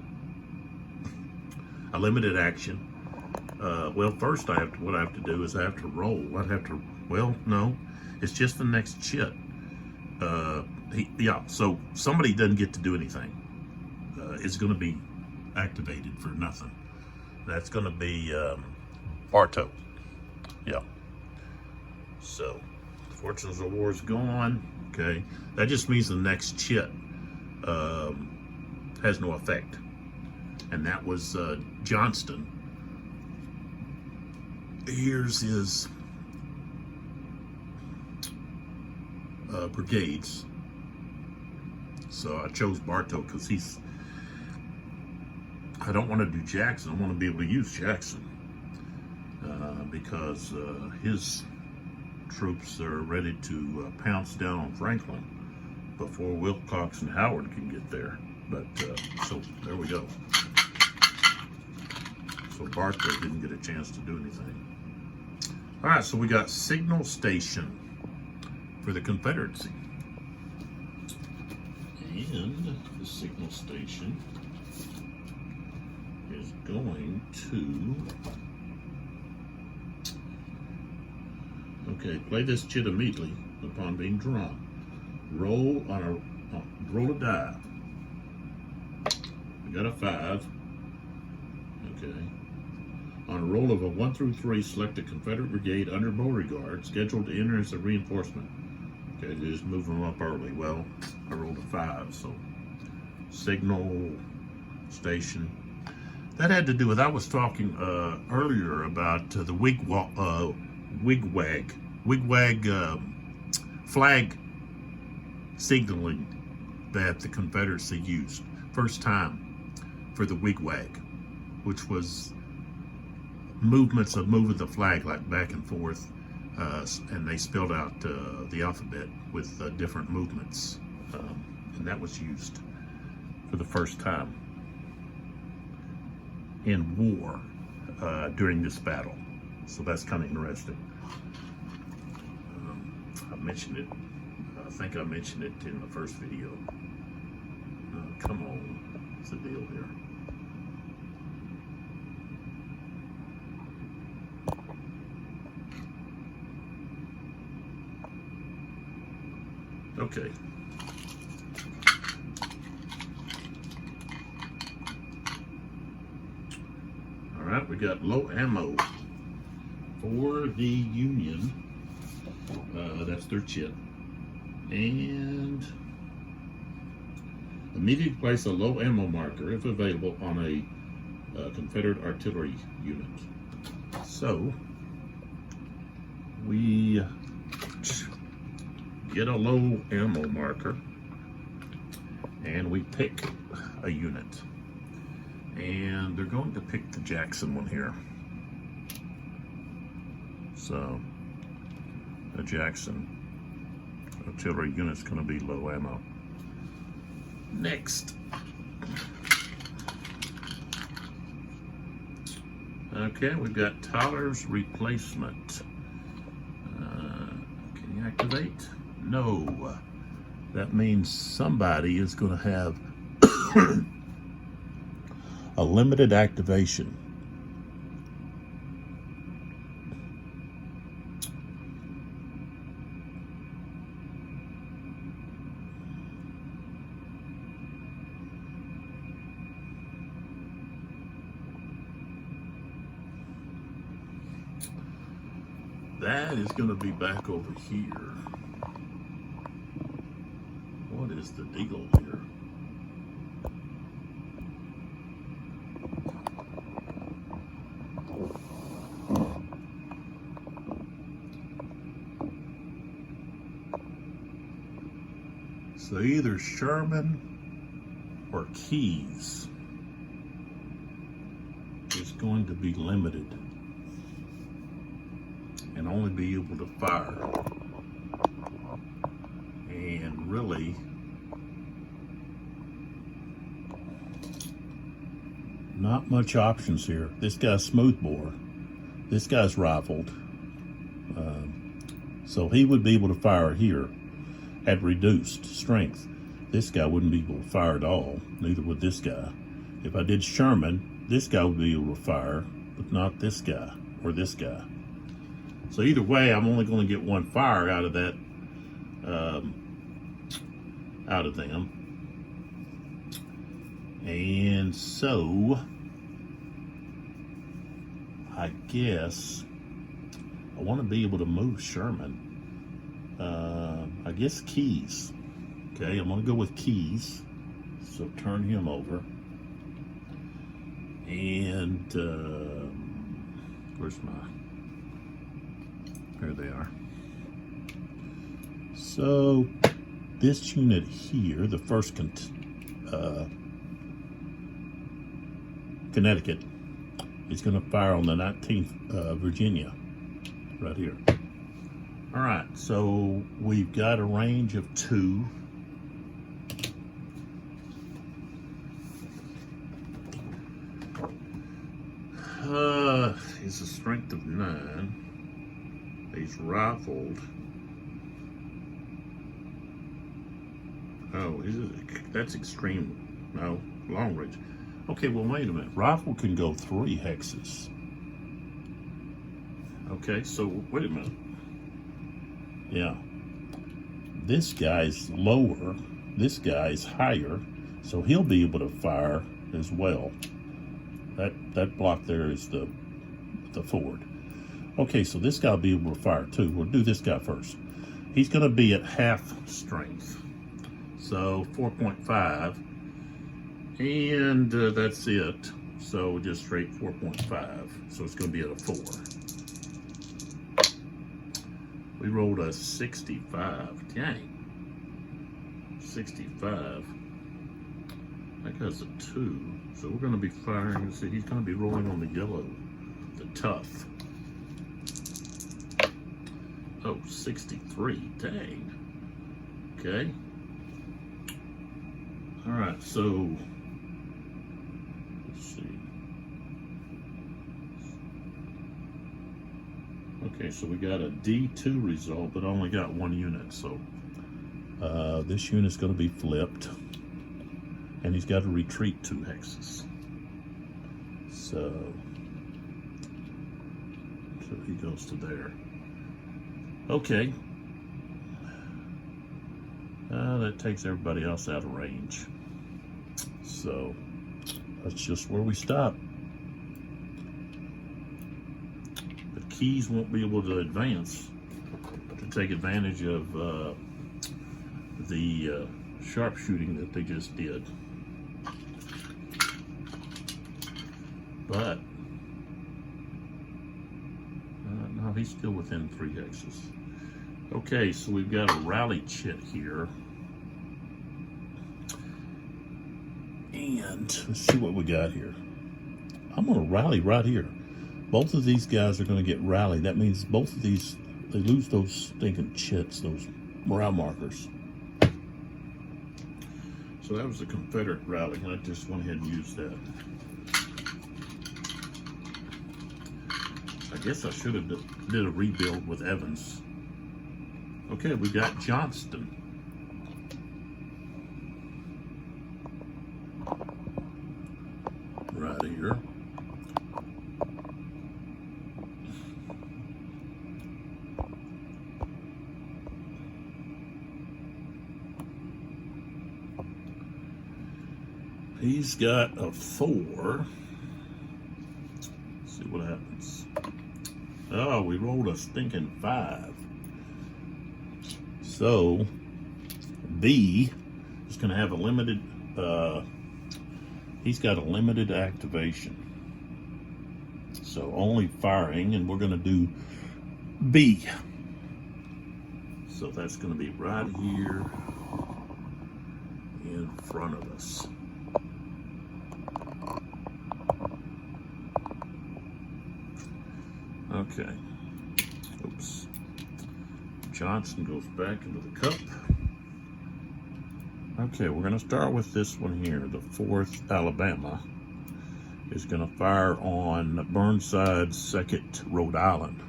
a limited action. Well, first what I have to do is I have to roll. Well, no, it's just the next chit. Yeah, so somebody doesn't get to do anything. It's going to be activated for nothing. That's going to be Bartow. Yeah. So, Fortunes of War is gone. Okay, that just means the next chit has no effect, and that was Johnston. Here's his brigades. So I chose Bartow because I don't want to do Jackson. I want to be able to use Jackson because his troops are ready to pounce down on Franklin before Wilcox and Howard can get there. But so there we go. So Bartow didn't get a chance to do anything. All right, so we got Signal Station for the Confederacy. And the Signal Station is going to, okay, play this chit immediately upon being drawn. Roll roll a die. We got a 5. Okay. On a roll of a 1 through 3, select a Confederate brigade under Beauregard, scheduled to enter as a reinforcement. Okay, just move them up early. Well, I rolled a 5, so Signal Station. That had to do with, I was talking earlier about the wigwag flag signaling that the Confederacy used. First time for the wigwag, which was movements of moving the flag like back and forth, and they spelled out the alphabet with different movements, and that was used for the first time in war during this battle. So that's kind of interesting. I mentioned it. I think I mentioned it in the first video. Come on, what's the deal here? Okay. All right, we got low ammo for the Union. That's their chip. And immediately place a low ammo marker, if available, on a Confederate artillery unit. So we get a low ammo marker and we pick a unit. And they're going to pick the Jackson one here. So the Jackson artillery unit's going to be low ammo. Next. Okay, we've got Tyler's replacement. Can you activate? No. That means somebody is going to have a limited activation. That is going to be back over here. What is the deal here? So either Sherman or Keyes is going to be limited and only be able to fire. And really, not much options here. This guy's smoothbore. This guy's rifled. So he would be able to fire here at reduced strength. This guy wouldn't be able to fire at all. Neither would this guy. If I did Sherman, this guy would be able to fire, but not this guy or this guy. So either way, I'm only going to get one fire out of that, out of them. And so, I guess I want to be able to move Sherman. I guess Keyes. Okay, I'm going to go with Keyes. So turn him over. And where's my... There they are. So this unit here, the first Connecticut, is going to fire on the 19th Virginia, right here. All right, so we've got a range of 2. He's a strength of 9. He's rifled. Oh, that's extreme. No, long range. Okay, well, wait a minute. Rifle can go 3 hexes. Okay, so wait a minute. Yeah. This guy's lower. This guy's higher. So he'll be able to fire as well. That block there is the forward. Okay, so this guy will be able to fire too. We'll do this guy first. He's going to be at half strength. So 4.5. And that's it. So just straight 4.5. So it's going to be at a 4. We rolled a 65. Dang. 65. That guy's a 2. So we're going to be firing. See, he's going to be rolling on the yellow. The tough. Oh, 63. Dang. Okay. All right, so let's see. Okay, so we got a D2 result, but only got 1 unit. So this unit's going to be flipped, and he's got to retreat 2 hexes. So he goes to there. Okay. That takes everybody else out of range. So that's just where we stop. The keys won't be able to advance to take advantage of the sharpshooting that they just did. But no, he's still within 3 hexes. Okay, so we've got a rally chit here. And let's see what we got here. I'm going to rally right here. Both of these guys are going to get rallied. That means both of these, they lose those stinking chits, those morale markers. So that was the Confederate rally, and I just went ahead and used that. I guess I should have did a rebuild with Evans. Okay, we got Johnston. Right here. He's got a 4. Let's see what happens. Oh, we rolled a stinking 5. So B is going to have a limited, he's got a limited activation. So only firing, and we're going to do B. So that's going to be right here in front of us. Okay. Oops. Johnson goes back into the cup. Okay, we're going to start with this one here. The 4th Alabama is going to fire on Burnside's 2nd Rhode Island.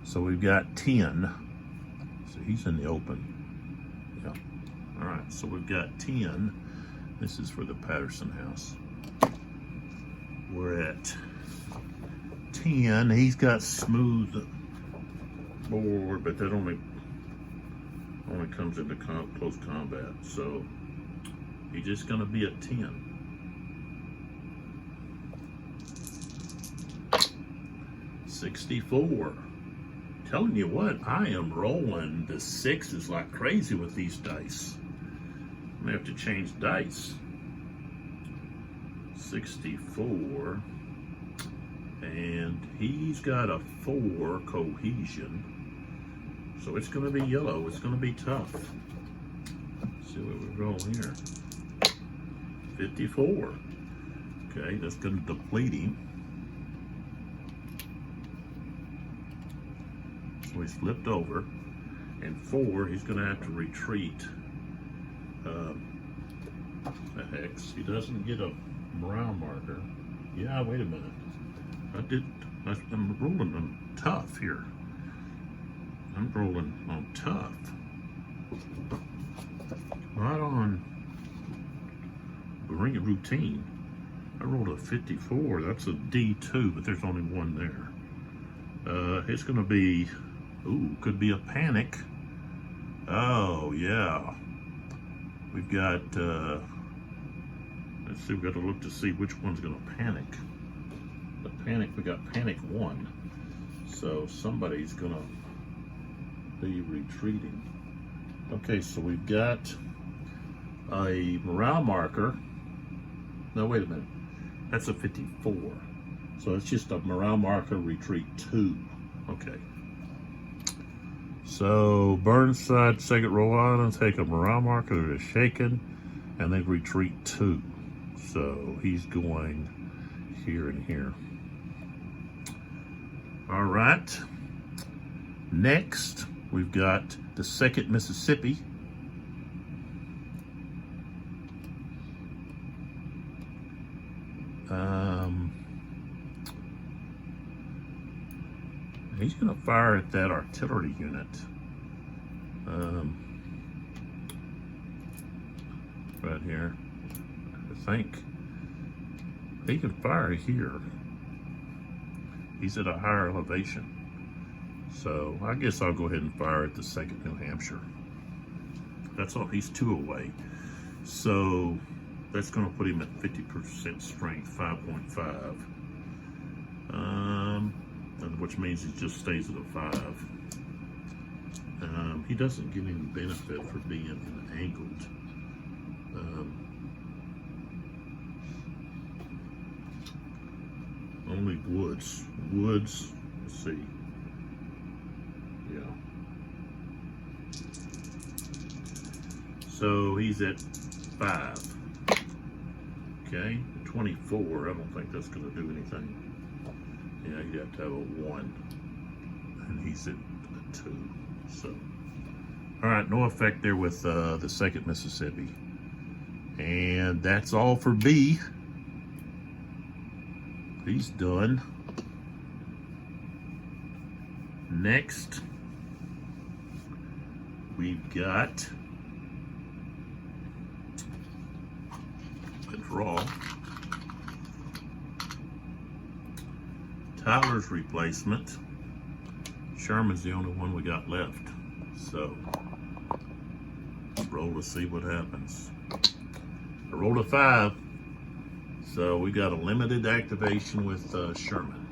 So we've got 10. So he's in the open. Yeah. All right, so we've got 10. This is for the Patterson house. We're at 10. He's got smooth board, but that only comes into close combat. So he's just going to be at 10. $64. Telling you what, I am rolling the 6s like crazy with these dice. I'm gonna have to change dice. 64. And he's got a 4 cohesion. So it's going to be yellow. It's going to be tough. Let's see what we roll here. 54. Okay, that's going to deplete him. So he's flipped over. And 4, he's going to have to retreat a hex. He doesn't get a morale marker. Yeah, wait a minute. I'm rolling on tough here. I'm rolling on tough. Right on ring of routine. I rolled a 54. That's a D2, but there's only one there. It's going to be, could be a panic. Oh, yeah. We've got, let's see, we've got to look to see which one's going to panic. The panic, we got panic 1. So somebody's going to be retreating. Okay, so we've got a morale marker. No, wait a minute. That's a 54. So it's just a morale marker retreat 2. Okay. So Burnside, 2nd Rhode Island, take a morale marker that is shaken, and they retreat 2. So he's going here and here. All right. Next, we've got the 2nd Mississippi. He's going to fire at that artillery unit. Right here. I think he can fire here. He's at a higher elevation. So I guess I'll go ahead and fire at the 2nd New Hampshire. That's all. He's 2 away. So that's going to put him at 50% strength, 5.5. Which means he just stays at a 5. He doesn't get any benefit for being angled. Only woods. Woods, let's see. Yeah. So he's at 5. Okay, 24. I don't think that's going to do anything. Yeah, he'd have to have a 1. And he's at a 2. So, all right, no effect there with the 2nd Mississippi. And that's all for B. He's done. Next, we've got a draw. Tyler's replacement. Sherman's the only one we got left. So, roll to see what happens. I rolled a 5. So we got a limited activation with Sherman.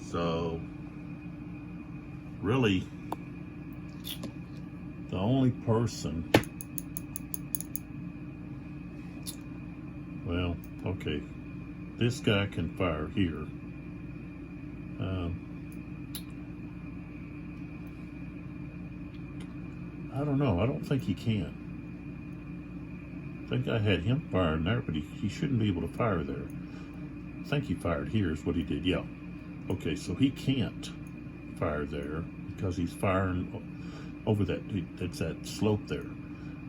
So really, the only person, well, okay, this guy can fire here. I don't know. I don't think he can. I think I had him firing there, but he shouldn't be able to fire there. I think he fired here is what he did. Yeah. Okay, so he can't fire there because he's firing over that's that slope there.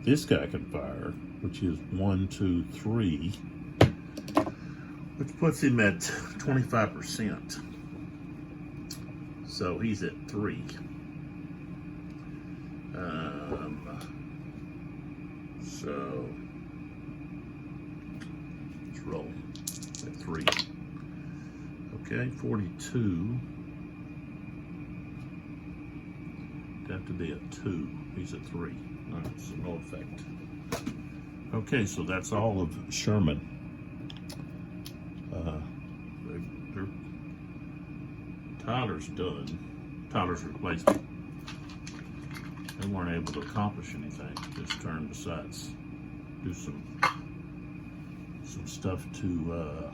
This guy can fire, which is 1, 2, 3, which puts him at 25%. So he's at 3. So let's roll at 3. Okay, 42. Have to be at 2. He's at 3. All right, so no effect. Okay, so that's all of Sherman. Tyler's done. Tyler's replacement. They weren't able to accomplish anything this turn besides do some stuff to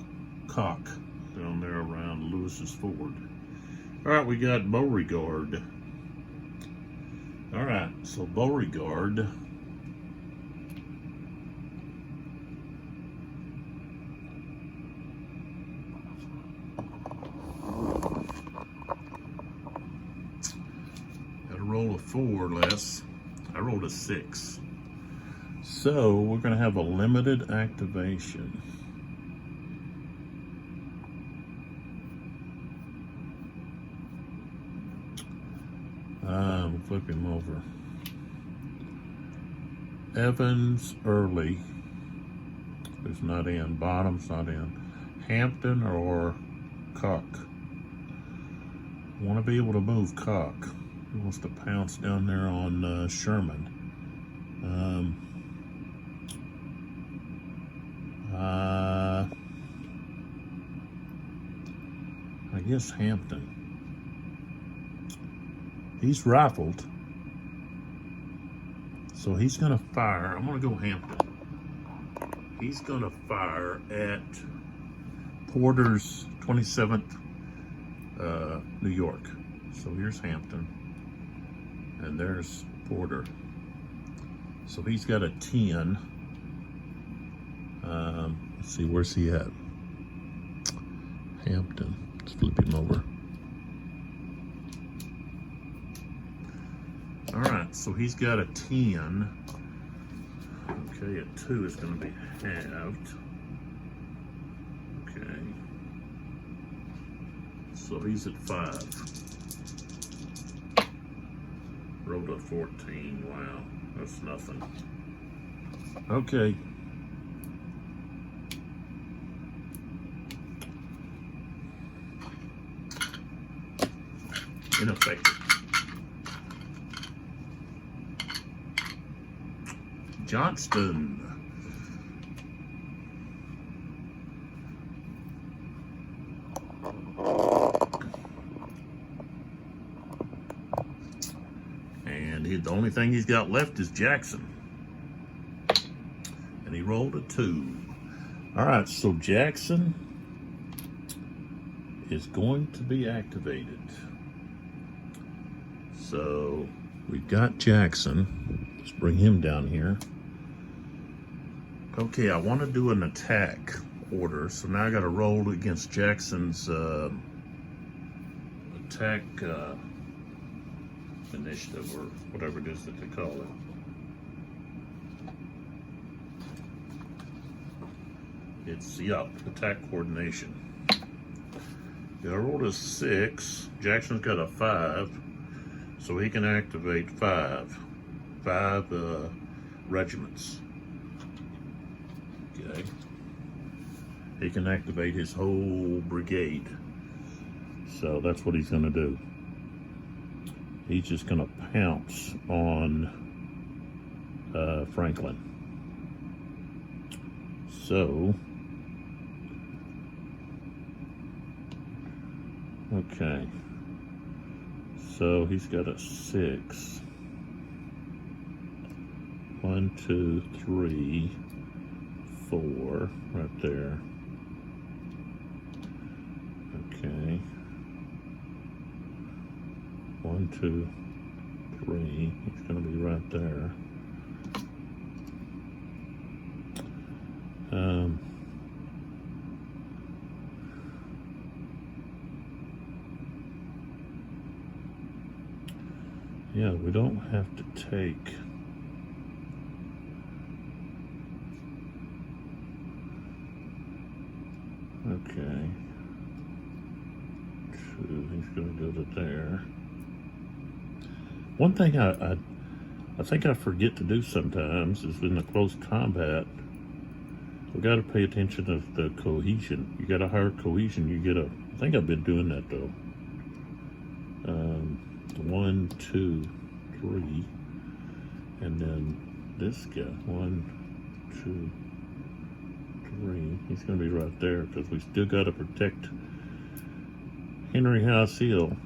Cock down there around Lewis's Ford. All right, we got Beauregard. All right, so Beauregard. Got to roll a 4 less. I rolled a 6. So we're going to have a limited activation. We'll flip him over. Evans, Early, who's not in. Bottom's not in. Hampton or Cock. Want to be able to move Cock. He wants to pounce down there on Sherman. I guess Hampton. He's rifled, so he's going to fire. I'm going to go Hampton. He's going to fire at Porter's 27th, New York. So here's Hampton, and there's Porter. So he's got a 10. Let's see, where's he at? Hampton. Let's flip him over. All right, so he's got a 10. Okay, a 2 is going to be halved. Okay. So he's at 5. Rolled a 14. Wow, that's nothing. Okay. Ineffective. Johnston. And the only thing he's got left is Jackson. And he rolled a 2. All right, so Jackson is going to be activated. So we've got Jackson. Let's bring him down here. Okay, I want to do an attack order. So now I got to roll against Jackson's attack initiative, or whatever it is that they call it. It's, yep, attack coordination. Yeah, I rolled a 6. Jackson's got a 5. So he can activate 5 regiments. Okay. He can activate his whole brigade. So that's what he's going to do. He's just going to pounce on Franklin. So, okay. So he's got a 6. 1, 2, 3, 4, right there. Okay. 1, 2, 3. He's going to be right there. Yeah, we don't have to take. Okay. 2, he's going to go to there. One thing I think I forget to do sometimes is in the close combat, we got to pay attention to the cohesion. You got a higher cohesion, you get a, I think I've been doing that though. 1, 2, 3, and then this guy, 1, 2, 3. He's going to be right there because we still got to protect Henry House Hill.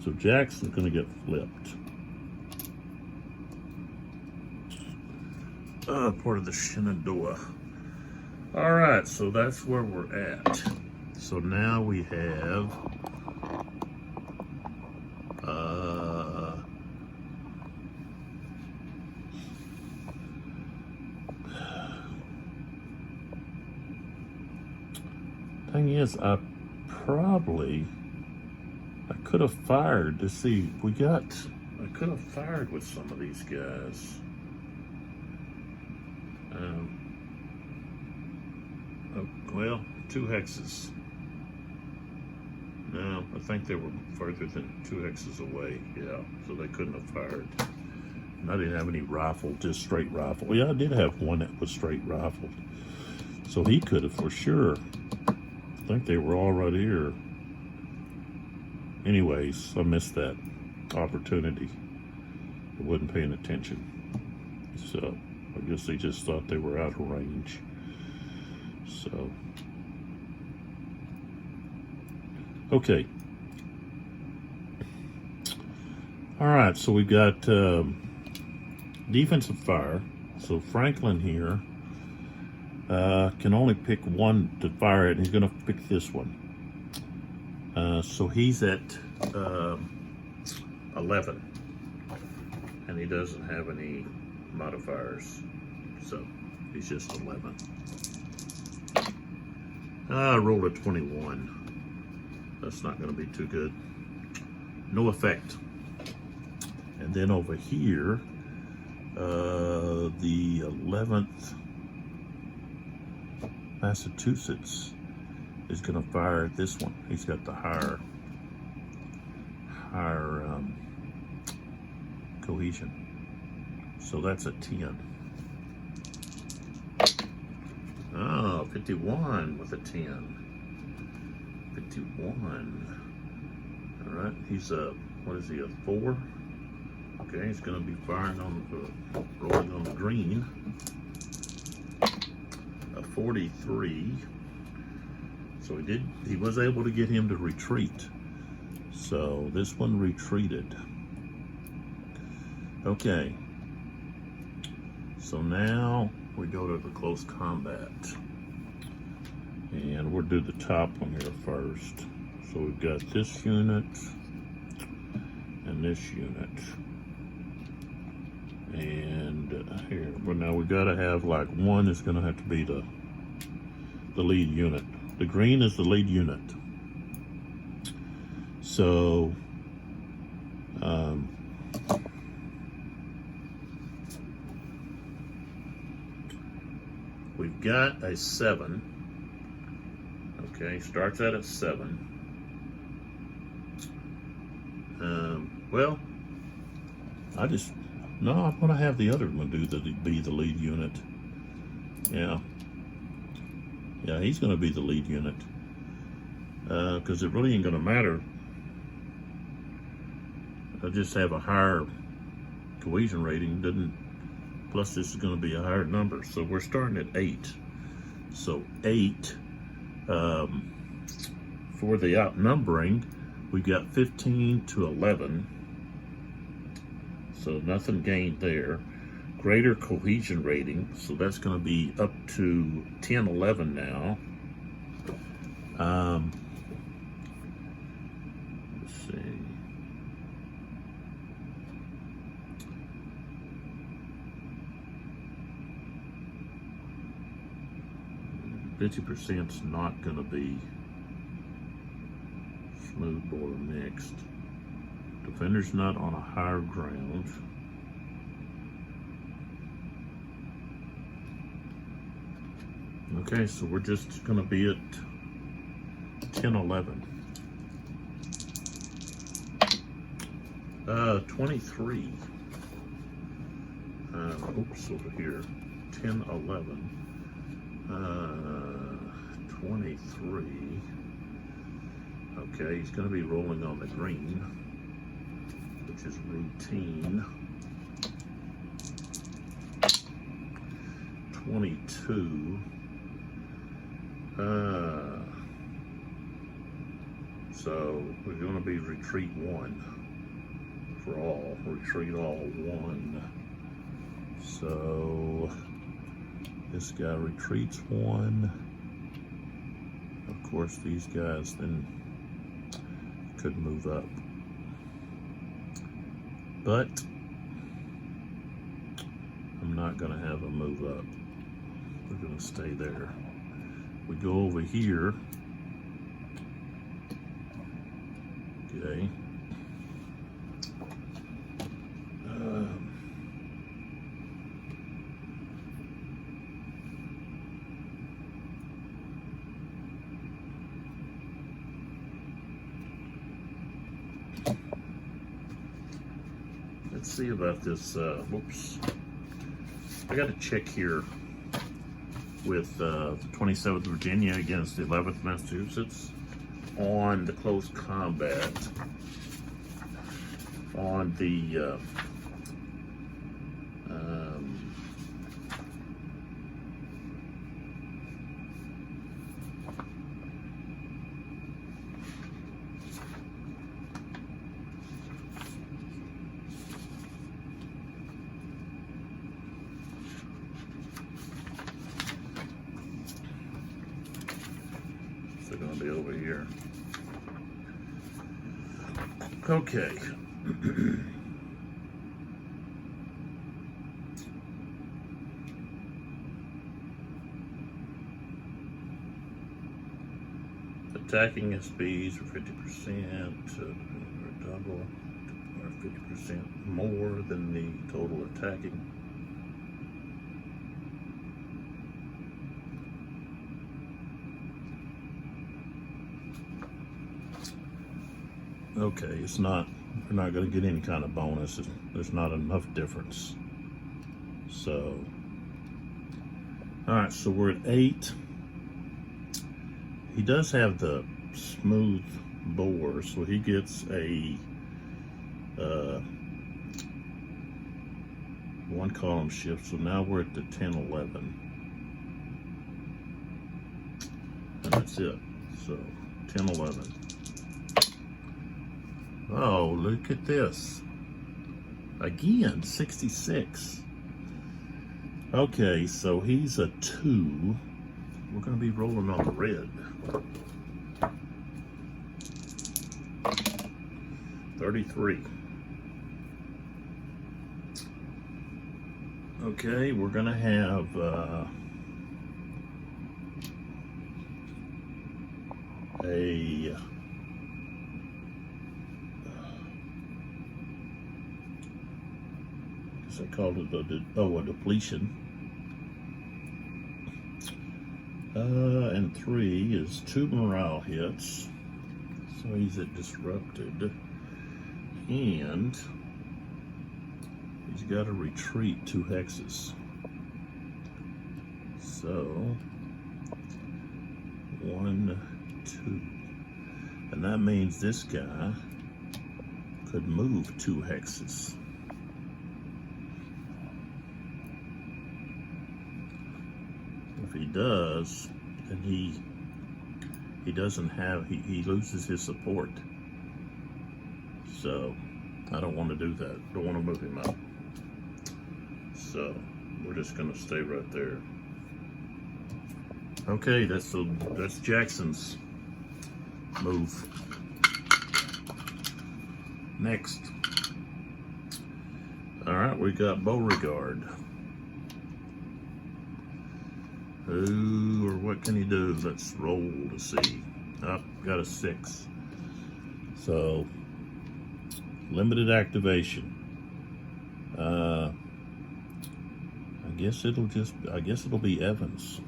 So Jackson's going to get flipped. Part of the Shenandoah. All right, so that's where we're at. So now we have thing is, I could have fired to see. I could have fired with some of these guys. Oh, well, 2 hexes. No, I think they were further than 2 hexes away. Yeah, so they couldn't have fired. And I didn't have any rifle, just straight rifle. Yeah, I did have one that was straight rifled. So he could have for sure. I think they were all right here. Anyways, I missed that opportunity. I wasn't paying attention. So I guess they just thought they were out of range. So, okay. All right, so we've got defensive fire. So Franklin here can only pick one to fire it, and he's going to pick this one. So he's at 11, and he doesn't have any modifiers, so he's just 11. I rolled a 21. That's not going to be too good. No effect. And then over here, the 11th Massachusetts is going to fire at this one. He's got the higher cohesion. So that's a 10. Oh, 51 with a 10. 51. All right, he's a, what is he, a 4? Okay, he's going to be firing on the, rolling on the green. A 43. So he was able to get him to retreat. So this one retreated. Okay. So now we go to the close combat. And we'll do the top one here first. So we've got this unit and this unit. And here, but now we gotta have like one is gonna have to be the lead unit. The green is the lead unit. So, we've got a 7. Okay, starts out at 7. Well, no, I'm gonna have the other one be the lead unit. Yeah, he's gonna be the lead unit. Because it really ain't gonna matter. I'll just have a higher cohesion rating, plus this is gonna be a higher number. So we're starting at 8. So 8, for the outnumbering, we've got 15 to 11. So nothing gained there. Greater cohesion rating, so that's going to be up to 10, 11 now. Let's see. %'s not going to be smooth bore mixed. Defender's not on a higher ground. Okay, so we're just gonna be at 10, 11. 23. Oops, over here. 10, 11. 23. Okay, he's gonna be rolling on the green, which is routine. 22. So we're going to be retreat 1 for all. Retreat all 1. So this guy retreats 1. Of course, these guys then could move up. But I'm not going to have them move up. We're going to stay there. We go over here. Okay. Let's see about this. Whoops. I got to check here with the 27th Virginia against the 11th Massachusetts on the close combat. On the they're going to be over here. Okay. Attacking speeds are 50%, or double, or 50% more than the total attacking. Okay, it's not we're not going to get any kind of bonus. There's not enough difference. So, all right, so we're at 8. He does have the smooth bore, so he gets a 1 column shift. So now we're at the 10, 11. And that's it. So 10, 11. Oh, look at this. Again, 66. Okay, so he's a 2. We're going to be rolling on the red. 33. Okay, we're going to have a I called it a depletion. And 3 is 2 morale hits, so he's at disrupted, and he's got to retreat 2 hexes. So 1, 2, and that means this guy could move 2 hexes. If he does, then he doesn't have, he loses his support. So I don't want to do that. Don't want to move him up. So we're just going to stay right there. Okay, that's Jackson's move. Next. All right, we got Beauregard. Who or what can he do? Let's roll to see. Got a 6. So limited activation. I guess it'll be Evans.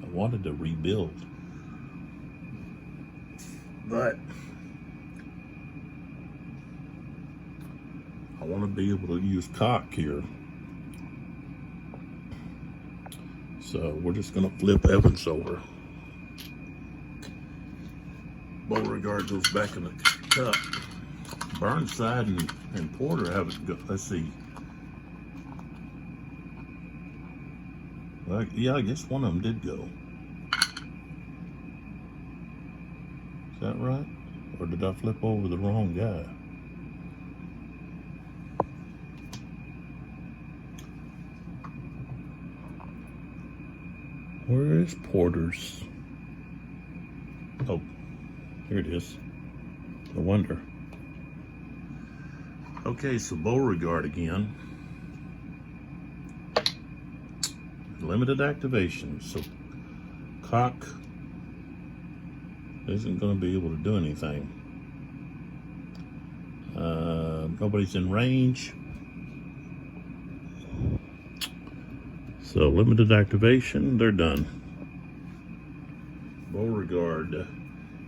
I wanted to rebuild, but I want to be able to use cock here. So we're just going to flip Evans over. Beauregard goes back in the cup. Burnside and Porter haven't go. Let's see. Well, yeah, I guess one of them did go. Is that right? Or did I flip over the wrong guy? Where is Porter's? Oh, here it is. No wonder. Okay, so Beauregard again. Limited activation. So Cock isn't going to be able to do anything. Nobody's in range. So limited activation, they're done. Beauregard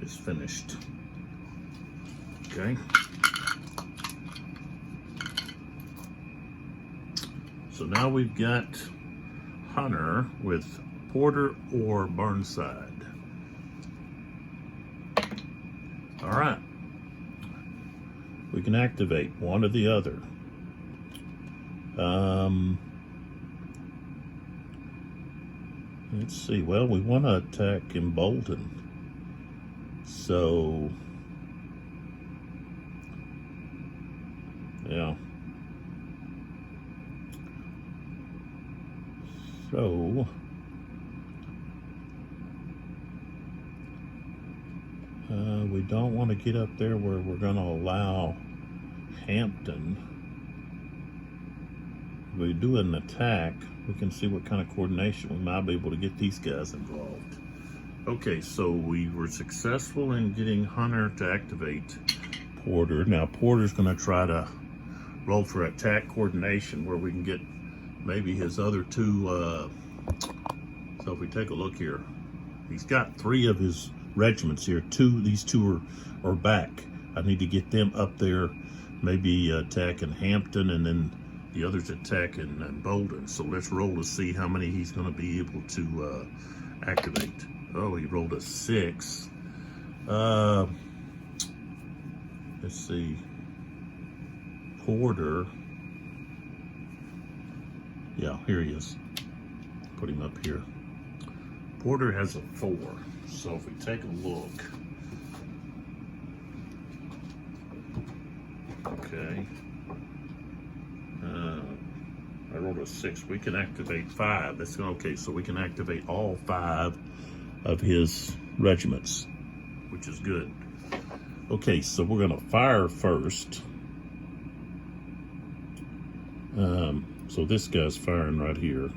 is finished. Okay. So now we've got Hunter with Porter or Burnside. All right. We can activate one or the other. Let's see. Well, we want to attack Embolden. So, yeah. So, we don't want to get up there where we're going to allow Hampton. If we do an attack, we can see what kind of coordination we might be able to get these guys involved. Okay, so we were successful in getting Hunter to activate Porter. Now Porter's going to try to roll for attack coordination where we can get maybe his other two. So if we take a look here, he's got 3 of his regiments here. These two are back. I need to get them up there, maybe attacking Hampton, and then the others attacking Bolden. So let's roll to see how many he's going to be able to activate. Oh, he rolled a 6. Let's see. Porter. Yeah, here he is. Put him up here. Porter has a 4. So if we take a look. Okay. I rolled a 6. We can activate 5. That's okay. So we can activate all 5 of his regiments, which is good. Okay, so we're going to fire first. So this guy's firing right here.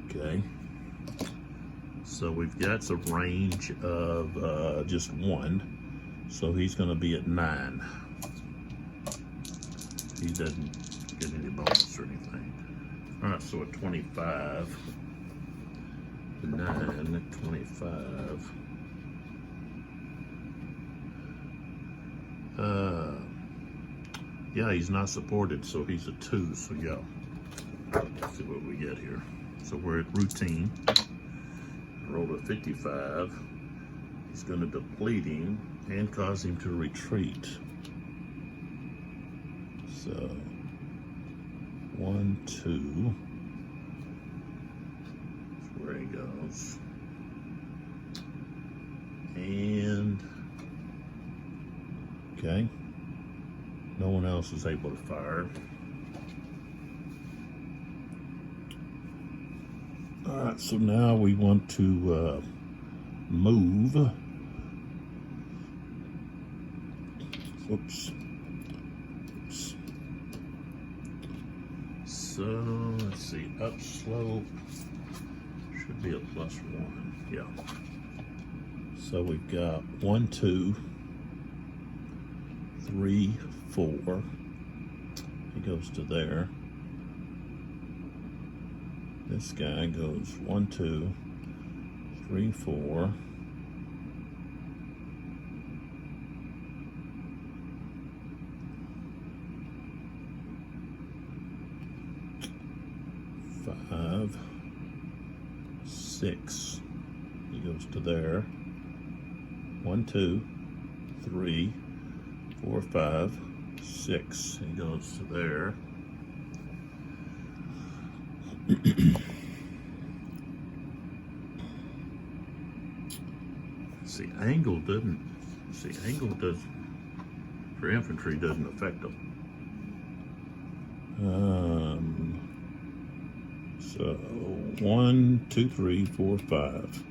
Okay. So we've got a range of just 1. So he's going to be at 9. He doesn't get any bonus or anything. All right, so at 25. 9 at 25. Yeah, he's not supported, so he's a 2, so yeah. Let's see what we get here. So we're at routine. Rolled a 55. He's going to deplete him and cause him to retreat. So, 1, 2. That's where he goes. And, okay. No one else is able to fire. All right, so now we want to move. Oops. So let's see, upslope should be a +1. Yeah. So we've got 1, 2, 3, 4. He goes to there. This guy goes 1, 2, 3, 4. Five, 6. He goes to there. 1, 2, 3, 4, 5, 6. He goes to there. See, angle does for infantry doesn't affect them. So 1, 2, 3, 4, 5.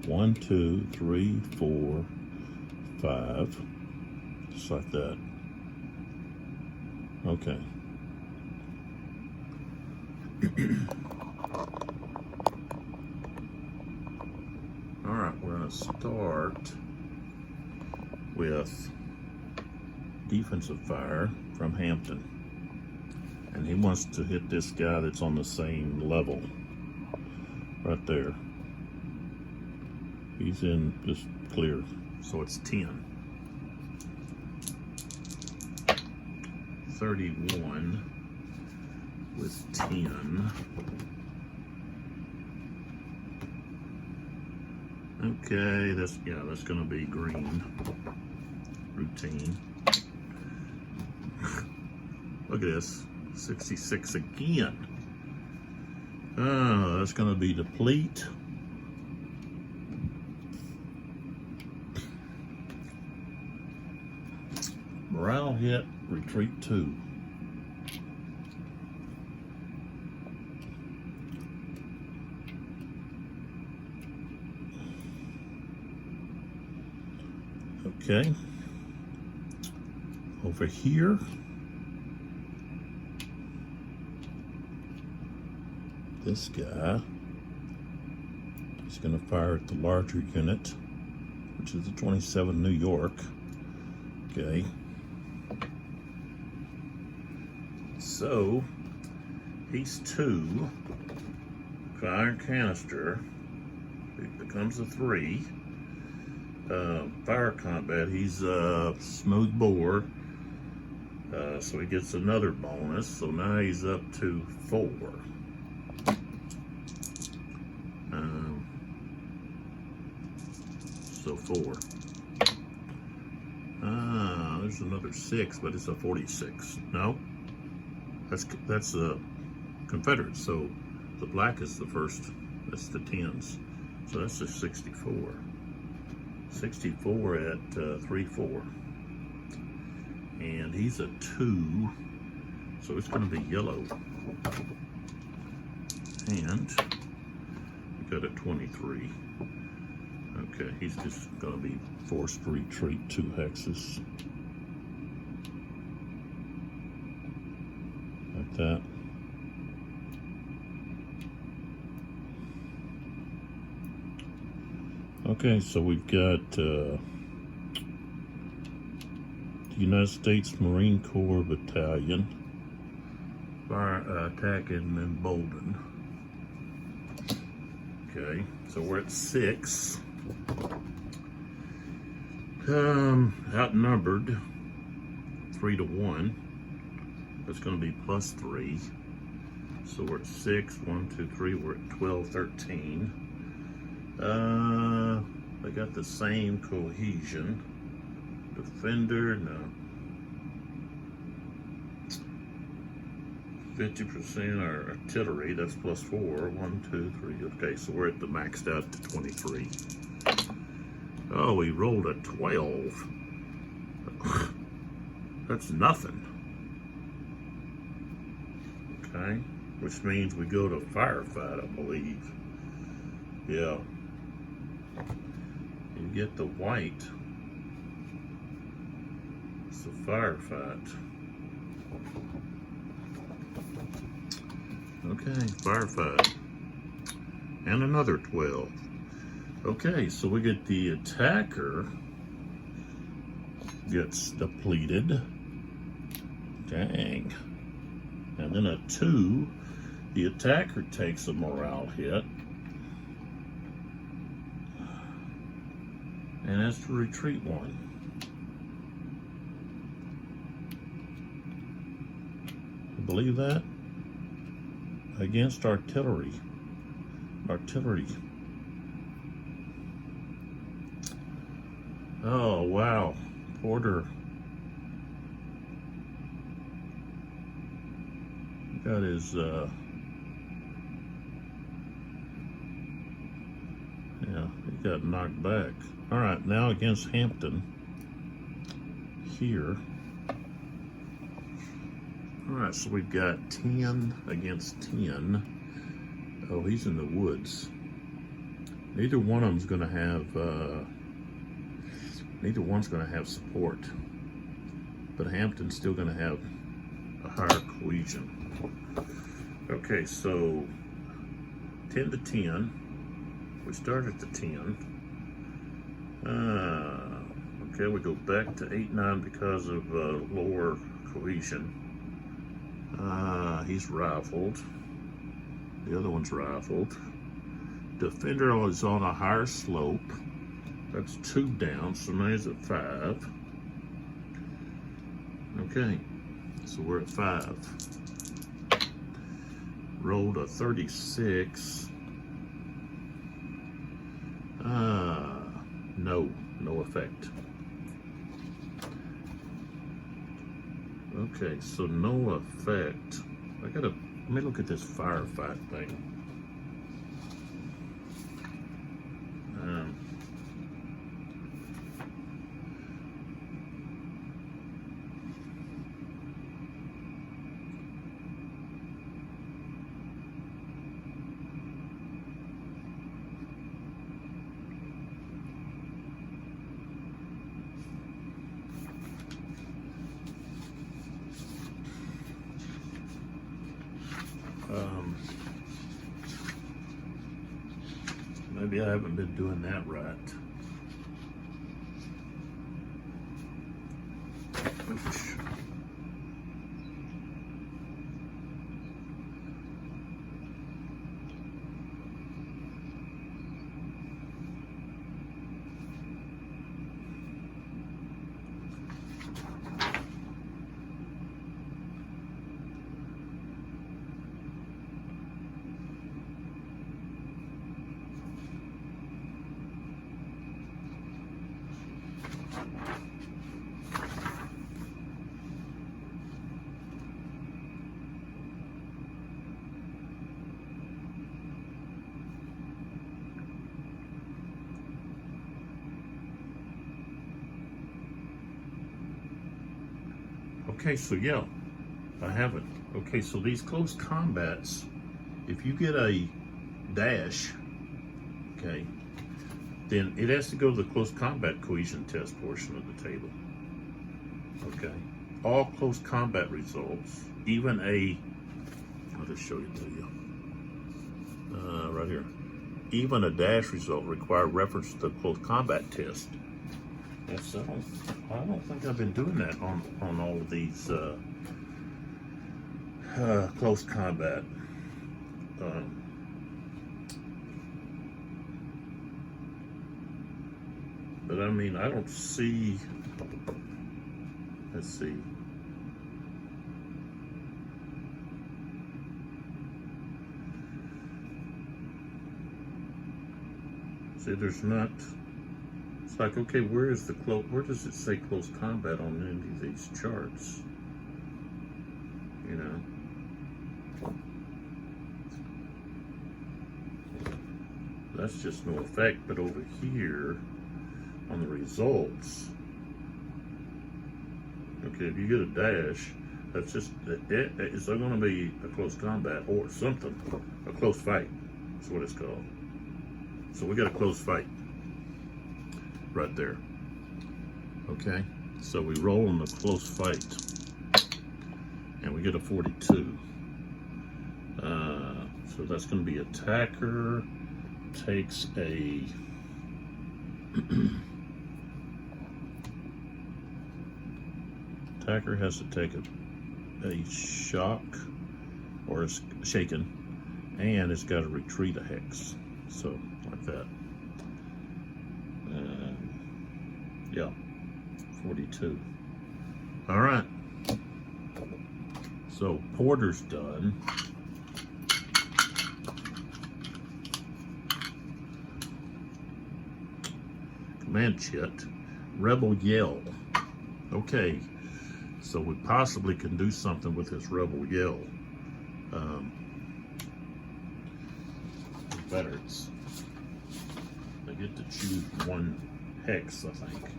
1, 2, 3, 4, 5. Just like that. Okay. All right, we're going to start with defensive fire from Hampton. And he wants to hit this guy that's on the same level. Right there. He's in just clear. So it's 10. 31 with 10. Okay, that's gonna be green. Routine. Look at this. 66 again. Oh, that's gonna be deplete. Morale hit, retreat 2. Okay. Over here. This guy is going to fire at the larger unit, which is the 27 New York. Okay. So, he's 2. Fire canister. It becomes a 3. fire combat. He's smooth bore, so he gets another bonus. So now he's up to 4. So 4. There's another 6, but it's a 46. No, that's a Confederate. So the black is the first. That's the 10s. So that's a 64. 64 at 3-4. And he's a 2. So it's going to be yellow. And we got a 23. Okay, he's just going to be forced to retreat 2 hexes. Like that. Okay, so we've got the United States Marine Corps Battalion attacking in Bolden. Okay, so we're at 6. Outnumbered 3-1. That's going to be +3. So we're at 6. 1, 2, 3. We're at 12, 13. They got the same cohesion. Defender, no. 50% are artillery, that's +4. 1, 2, 3. Okay, so we're at the maxed out to 23. Oh, we rolled a 12. That's nothing. Okay, which means we go to firefight, I believe. Yeah. You get the white. It's a firefight. Okay, firefight. And another 12. Okay, so we get the attacker gets depleted. Dang. And then a 2, the attacker takes a morale hit. And has to retreat 1. You believe that? Against artillery. Artillery. Oh, wow. Porter got his, yeah, he got knocked back. All right, now against Hampton here. All right, so we've got 10 against 10. Oh, he's in the woods. Neither one of them's going to have, neither one's going to have support. But Hampton's still going to have a higher cohesion. Okay, so 10 to 10. We start at the 10. Okay, we go back to 8-9 because of lower cohesion. He's rifled. The other one's rifled. Defender is on a higher slope. That's 2 down, so now he's at 5. Okay, so we're at 5. Rolled a 36. No effect. Okay, so no effect. Let me look at this firefight thing. Maybe I haven't been doing that right. Oops. Okay, so yeah, I have it. Okay, so these close combats, if you get a dash, okay, then it has to go to the close combat cohesion test portion of the table. Okay, all close combat results, even I'll just show it to you. Right here. Even a dash result require reference to the close combat test. Yes, I don't think I've been doing that on all of these close combat. But I mean, I don't see. Let's see. See, there's not. It's like, okay, where is the where does it say close combat on any of these charts? You know, that's just no effect. But over here on the results, okay, if you get a dash, that's just it's going to be a close combat or something, a close fight. That's what it's called. So we got a close fight right there. Okay, so we roll in the close fight, and we get a 42. So that's going to be attacker takes a attacker has to take a shock or a shaken, and it's got to retreat a hex. So like that. Yeah, 42. All right. So Porter's done. Command chit. Rebel yell. Okay. So we possibly can do something with this rebel yell. Confederates. They get to choose one hex, I think.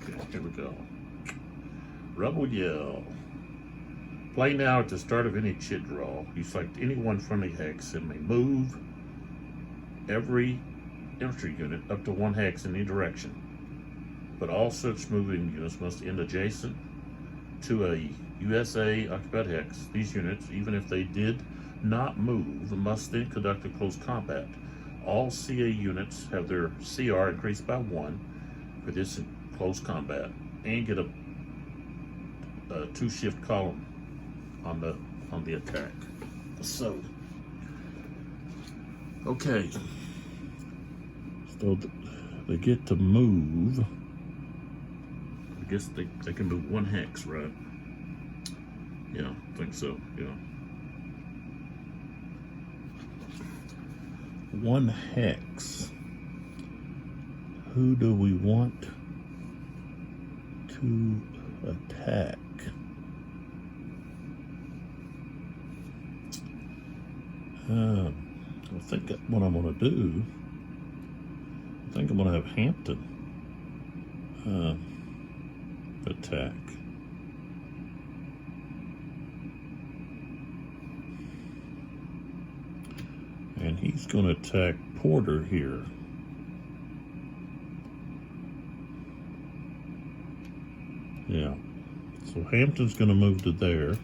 Okay, here we go. Rebel yell. Play now at the start of any chit draw. You select any one friendly hex and may move every infantry unit up to one hex in any direction. But all such moving units must end adjacent to a USA occupied hex. These units, even if they did not move, must then conduct a close combat. All CA units have their CR increased by 1 for this close combat and get a 2-shift column on the attack. So, okay, so they get to move. I guess they can move 1 hex, right? Yeah, I think so. Yeah. 1 hex. Who do we want to attack? I think what I'm going to do, I think I'm going to have Hampton attack. And he's going to attack Porter here. Yeah. So Hampton's going to move to there.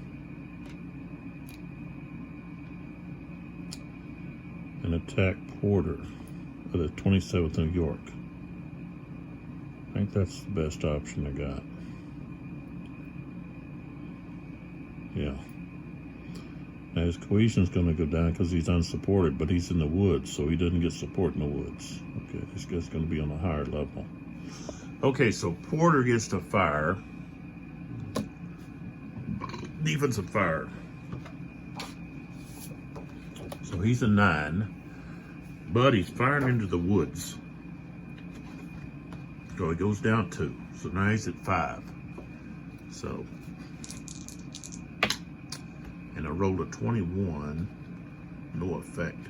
And attack Porter at the 27th New York. I think that's the best option I got. Yeah. Now his cohesion's going to go down because he's unsupported, but he's in the woods, so he doesn't get support in the woods. Okay, this guy's going to be on a higher level. Okay, so Porter gets to fire. Defensive fire. So he's a 9, but he's firing into the woods. So he goes down 2. So now he's at 5. So, and I rolled a 21, no effect.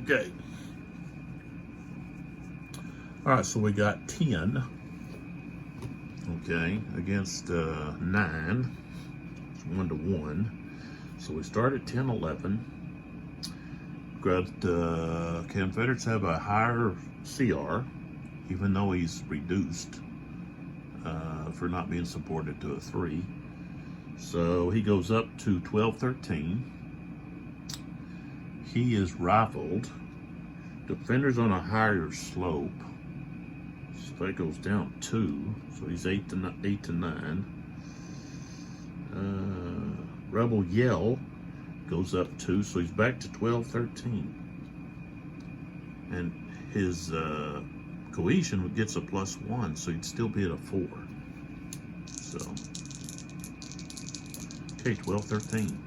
Okay. All right, so we got 10. Okay, against 9. It's 1-1. So we start at 10-11. Got Confederates have a higher CR, even though he's reduced for not being supported to a 3. So he goes up to 12-13. He is rifled. Defender's on a higher slope. So that goes down 2. So he's 8-9. Rebel yell goes up 2, so he's back to 12-13. And his cohesion gets a +1, so he'd still be at a 4. So, okay, 12-13.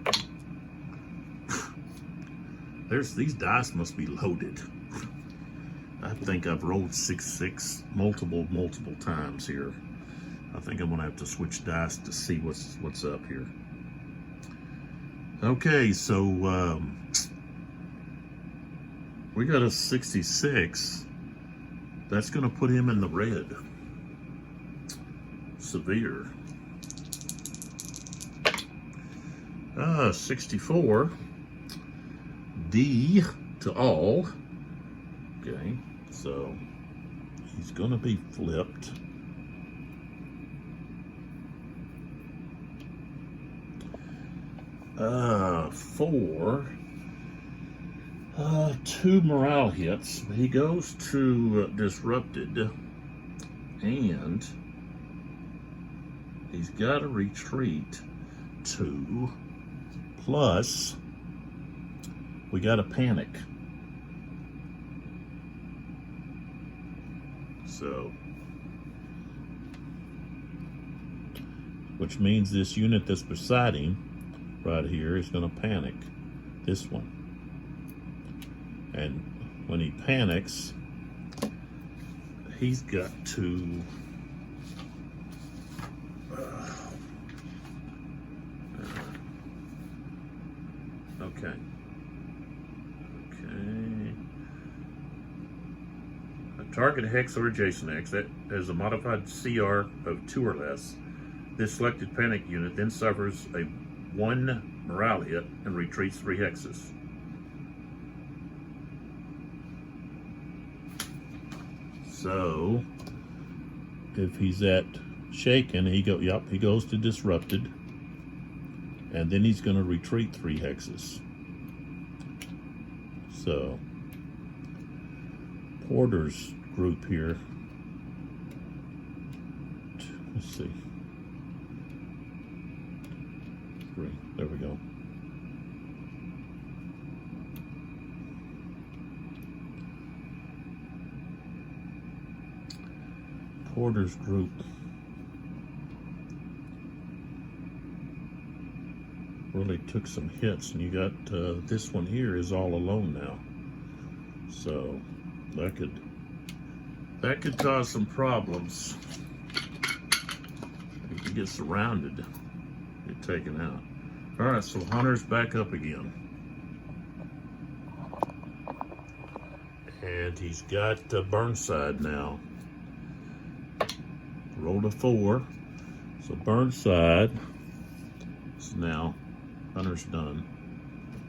These dice must be loaded. I think I've rolled 6-6 multiple times here. I think I'm gonna have to switch dice to see what's up here. Okay, so we got a 66. That's gonna put him in the red. Severe. 64. D to all. Okay, so he's gonna be flipped. Four. 2 morale hits. He goes to disrupted, and he's got to retreat 2. Plus, we got to panic. So, which means this unit that's beside him right here is going to panic. This one. And when he panics, he's got to okay. A target hex or adjacent hex that has a modified CR of 2 or less. This selected panic unit then suffers a 1 morale hit and retreats 3 hexes. So if he's at shaken, he goes to disrupted, and then he's going to retreat 3 hexes. So Porter's group here. Let's see. 3. There we go. Porter's group really took some hits, and you got this one here is all alone now. So that could cause some problems. You could get surrounded, get taken out. All right, so Hunter's back up again, and he's got Burnside now. Rolled a 4, so Burnside is now Hunter's done.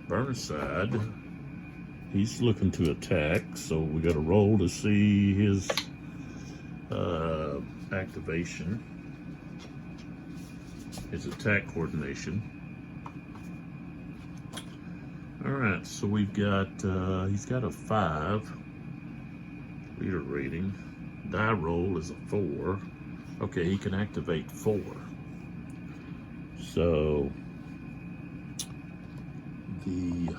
Burnside, he's looking to attack, so we got to roll to see his activation, his attack coordination. All right, so we've got he's got a 5 leader rating. Die roll is a 4. Okay, he can activate 4. So the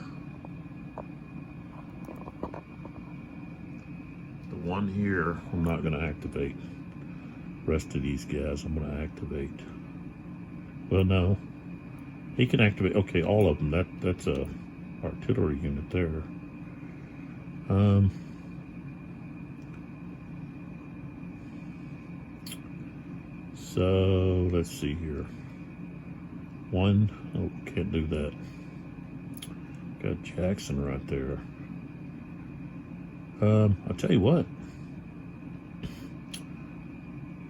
one here, I'm not going to activate. Rest of these guys, I'm going to activate. Well, no, he can activate. Okay, all of them. That's a artillery unit there. So let's see here. 1. Oh, can't do that. Got Jackson right there. I'll tell you what.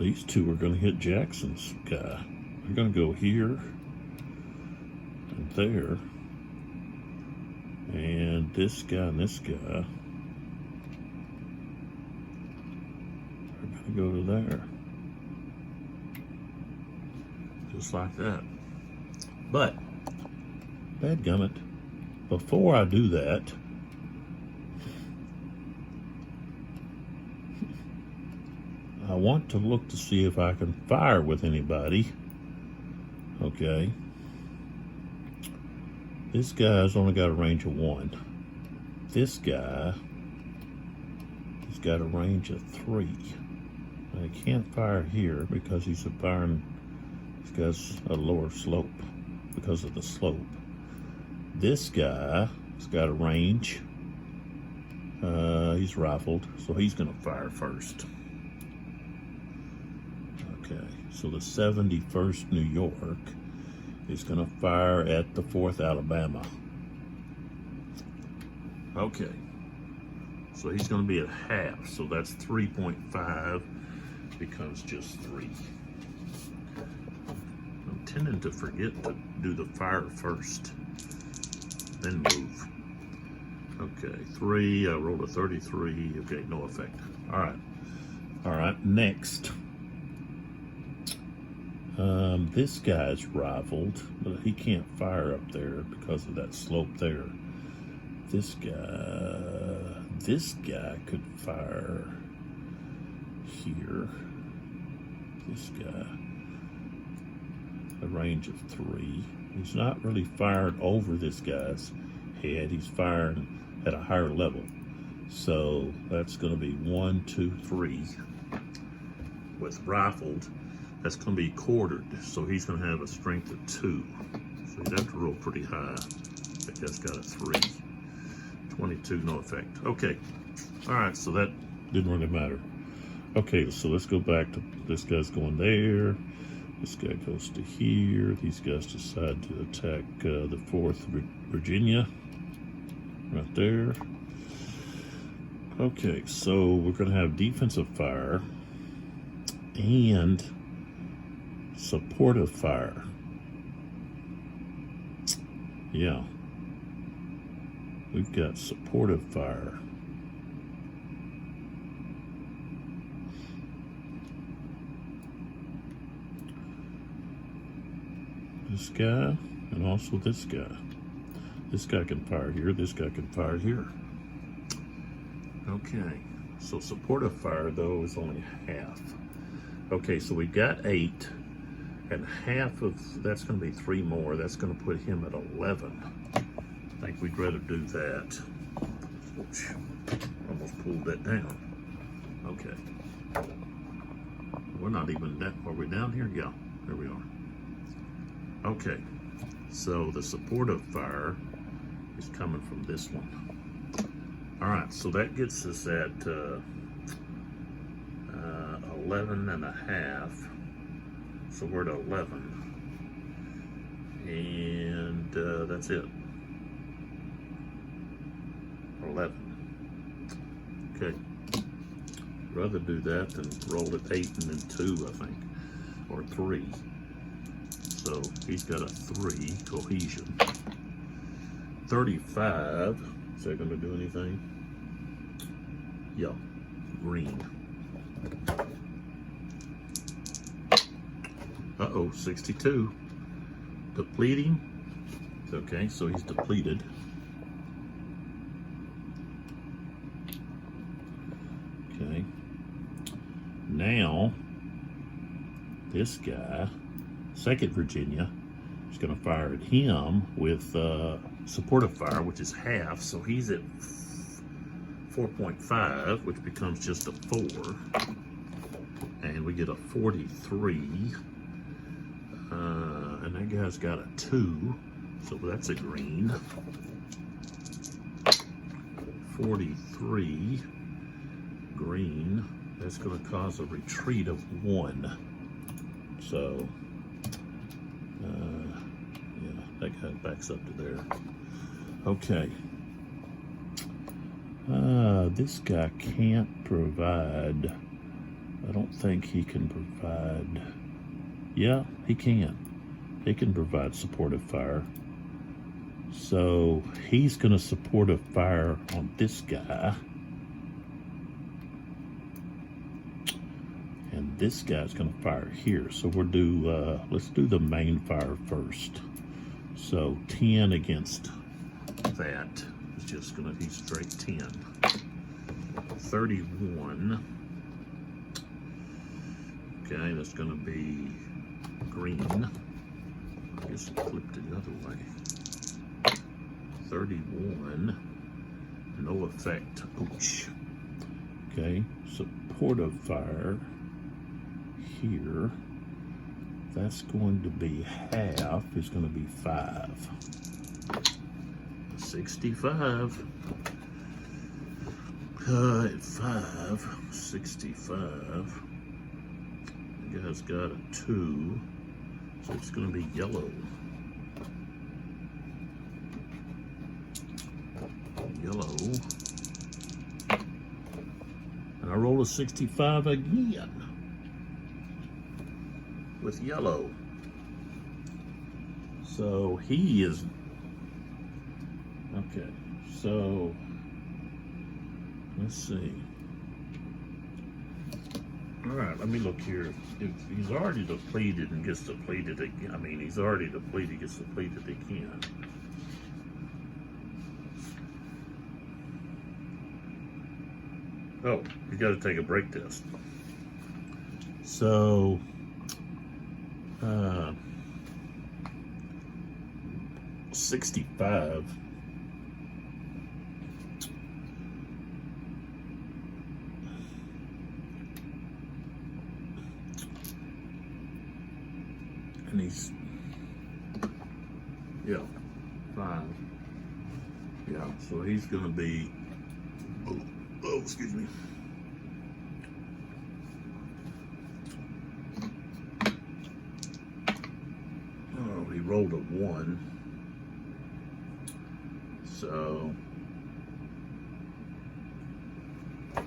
these two are going to hit Jackson's guy. They're going to go here and there. And this guy and this guy are going to go to there. Just like that. But, dadgummit, before I do that, I want to look to see if I can fire with anybody. Okay. This guy's only got a range of 1. This guy has got a range of 3. I can't fire here because he's firing. He's got a lower slope because of the slope. This guy has got a range. He's rifled, so he's going to fire first. Okay, so the 71st New York is going to fire at the 4th Alabama. Okay, so he's going to be at half, so that's 3.5 becomes just 3. I'm tending to forget to do the fire first, then move. Okay, 3, I rolled a 33, okay, no effect. All right, next. This guy's rifled, but he can't fire up there because of that slope there. This guy could fire here. This guy, a range of 3. He's not really firing over this guy's head. He's firing at a higher level. So that's going to be 1, 2, 3. With rifled, that's going to be quartered. So he's going to have a strength of 2. So he'd have to roll pretty high. That guy's got a 3. 22, no effect. Okay. All right, so that didn't really matter. Okay, so let's go back to this guy's going there. This guy goes to here. These guys decide to attack the 4th Virginia. Right there. Okay, so we're going to have defensive fire and supportive fire. Yeah. We've got supportive fire. This guy and also this guy. This guy can fire here. This guy can fire here. Okay. So supportive fire, though, is only half. Okay, so we've got 8. And half of that's going to be 3 more. That's going to put him at 11. I think we'd rather do that. Oops, almost pulled that down. Okay. We're not even that. Are we down here? Yeah, there we are. Okay. So the supportive fire is coming from this one. All right. So that gets us at 11 and a half. So we're at 11, and that's it. 11. Okay. Rather do that than roll at 8 and then 2, I think, or 3. So he's got a 3 cohesion. 35. Is that going to do anything? Yeah. Green. 62. Depleting. Okay, so he's depleted. Okay. Now, this guy, 2nd Virginia, is going to fire at him with supportive fire, which is half. So he's at 4.5, which becomes just a 4. And we get a 43. And that guy's got a 2, so that's a green. 43 green. That's going to cause a retreat of 1. So, yeah, that guy backs up to there. Okay. This guy can't provide I don't think he can provide. Yeah, he can. He can provide supportive fire. So he's going to support a fire on this guy. And this guy's going to fire here. So we'll do, let's do the main fire first. So 10 against that is just going to be straight 10. 31. Okay, that's going to be green. I guess it flipped it the other way. 31. No effect. Ouch. Okay, supportive fire here. That's going to be half, is going to be 5. 65. At 5, 65. The guy's got a 2, so it's going to be yellow. Yellow. And I roll a 65 again with yellow. So he is, okay, so let's see. All right, let me look here. If he's already depleted and gets depleted again, I mean, he's already depleted, gets depleted again. Oh, you got to take a break test. So, 65. And he's, yeah, 5. Yeah, so he's going to be, oh, excuse me. Oh, he rolled a 1. So,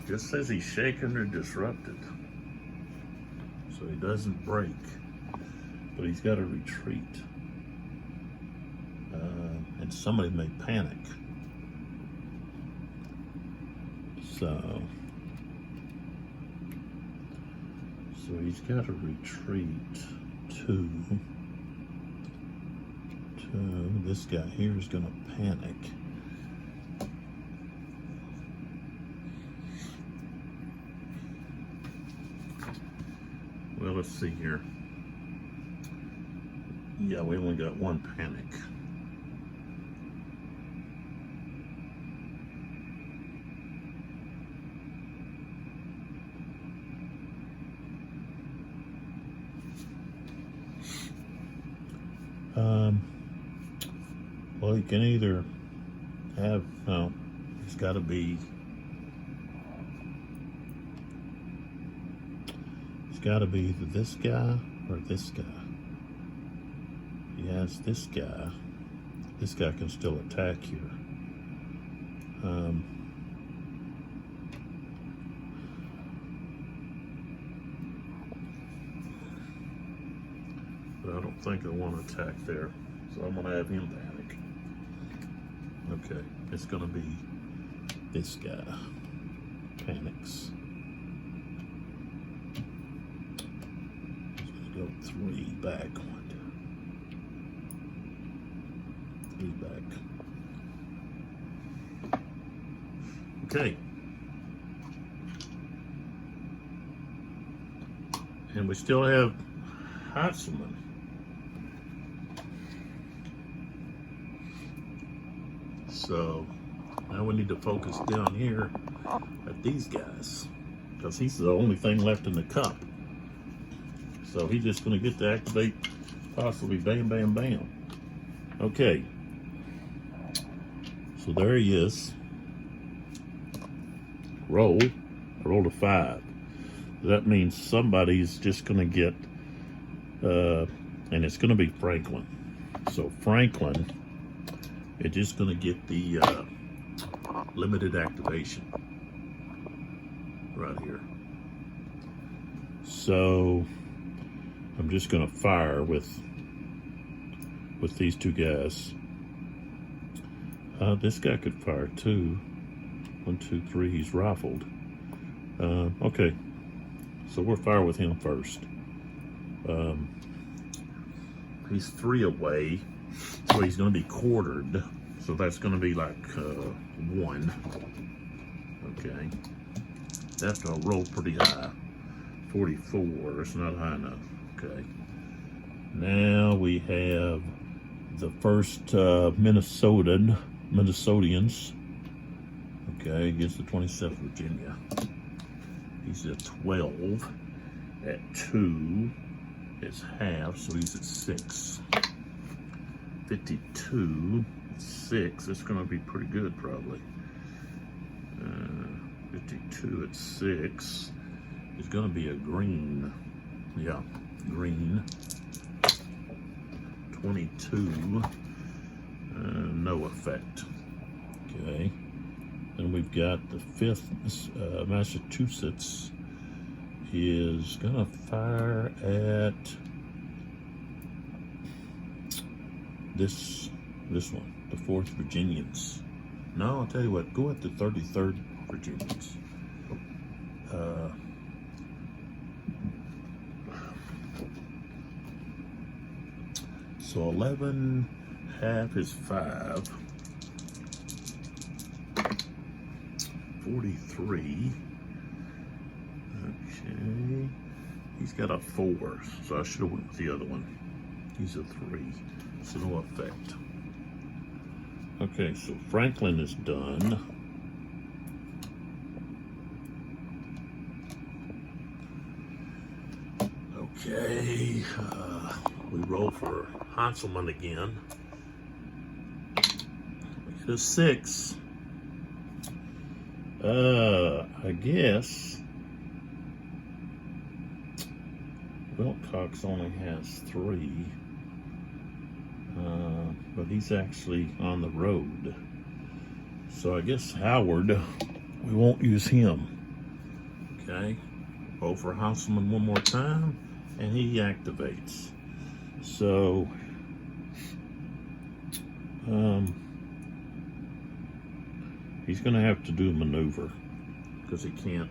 just says he's shaken or disrupted. So he doesn't break. But he's got to retreat. And somebody may panic. So he's got to retreat to this guy here is going to panic. Well, let's see here. Yeah, we only got 1 panic. Well, you can either have, no, it's got to be, it's got to be either this guy or this guy. He has this guy. This guy can still attack here. But I don't think I want to attack there. So I'm going to have him panic. Okay, it's going to be this guy. Panics. He's going to go 3 back. 3 back. Okay. And we still have Heitzman. So now we need to focus down here at these guys, because he's the only thing left in the cup. So he's just going to get to activate possibly bam, bam, bam. Okay. So there he is. Roll. I rolled a 5. That means somebody's just going to get, and it's going to be Franklin. So Franklin is just going to get the limited activation right here. So I'm just gonna fire with these two guys. This guy could fire too. 1, 2, 3, he's rifled. Okay, so we'll fire with him first. He's 3 away, so he's gonna be quartered. So that's gonna be like 1. Okay, that's gonna roll pretty high. 44, it's not high enough. Okay, now we have the first Minnesotans. Okay, against the 27th Virginia. He's at 12. At 2, it's half, so he's at 6. 52, 6. It's going to be pretty good, probably. 52 at 6 is going to be a green. Yeah, green. 22, no effect. Okay. Then we've got the 5th, Massachusetts is gonna fire at this one, the 4th Virginians. No, I'll tell you what, go at the 33rd Virginians. So 11 half is 5. 43. Okay. He's got a 4, so I should have went with the other one. He's a 3, so no effect. Okay, so Franklin is done. Okay, we roll for Hanselman again. We get a 6. I guess Wilcox only has 3, but he's actually on the road. So I guess Howard, we won't use him. Okay, roll for Hanselman one more time, and he activates. So, he's going to have to do a maneuver because he can't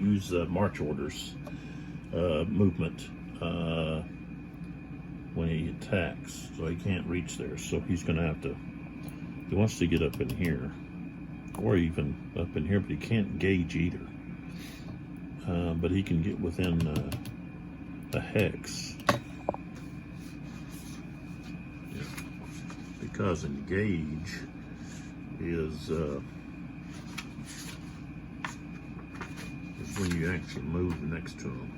use march orders movement when he attacks, so he can't reach there. So he's going to have to. He wants to get up in here, or even up in here, but he can't engage either. But he can get within a hex. Yeah. Because engage is when you actually move next to him.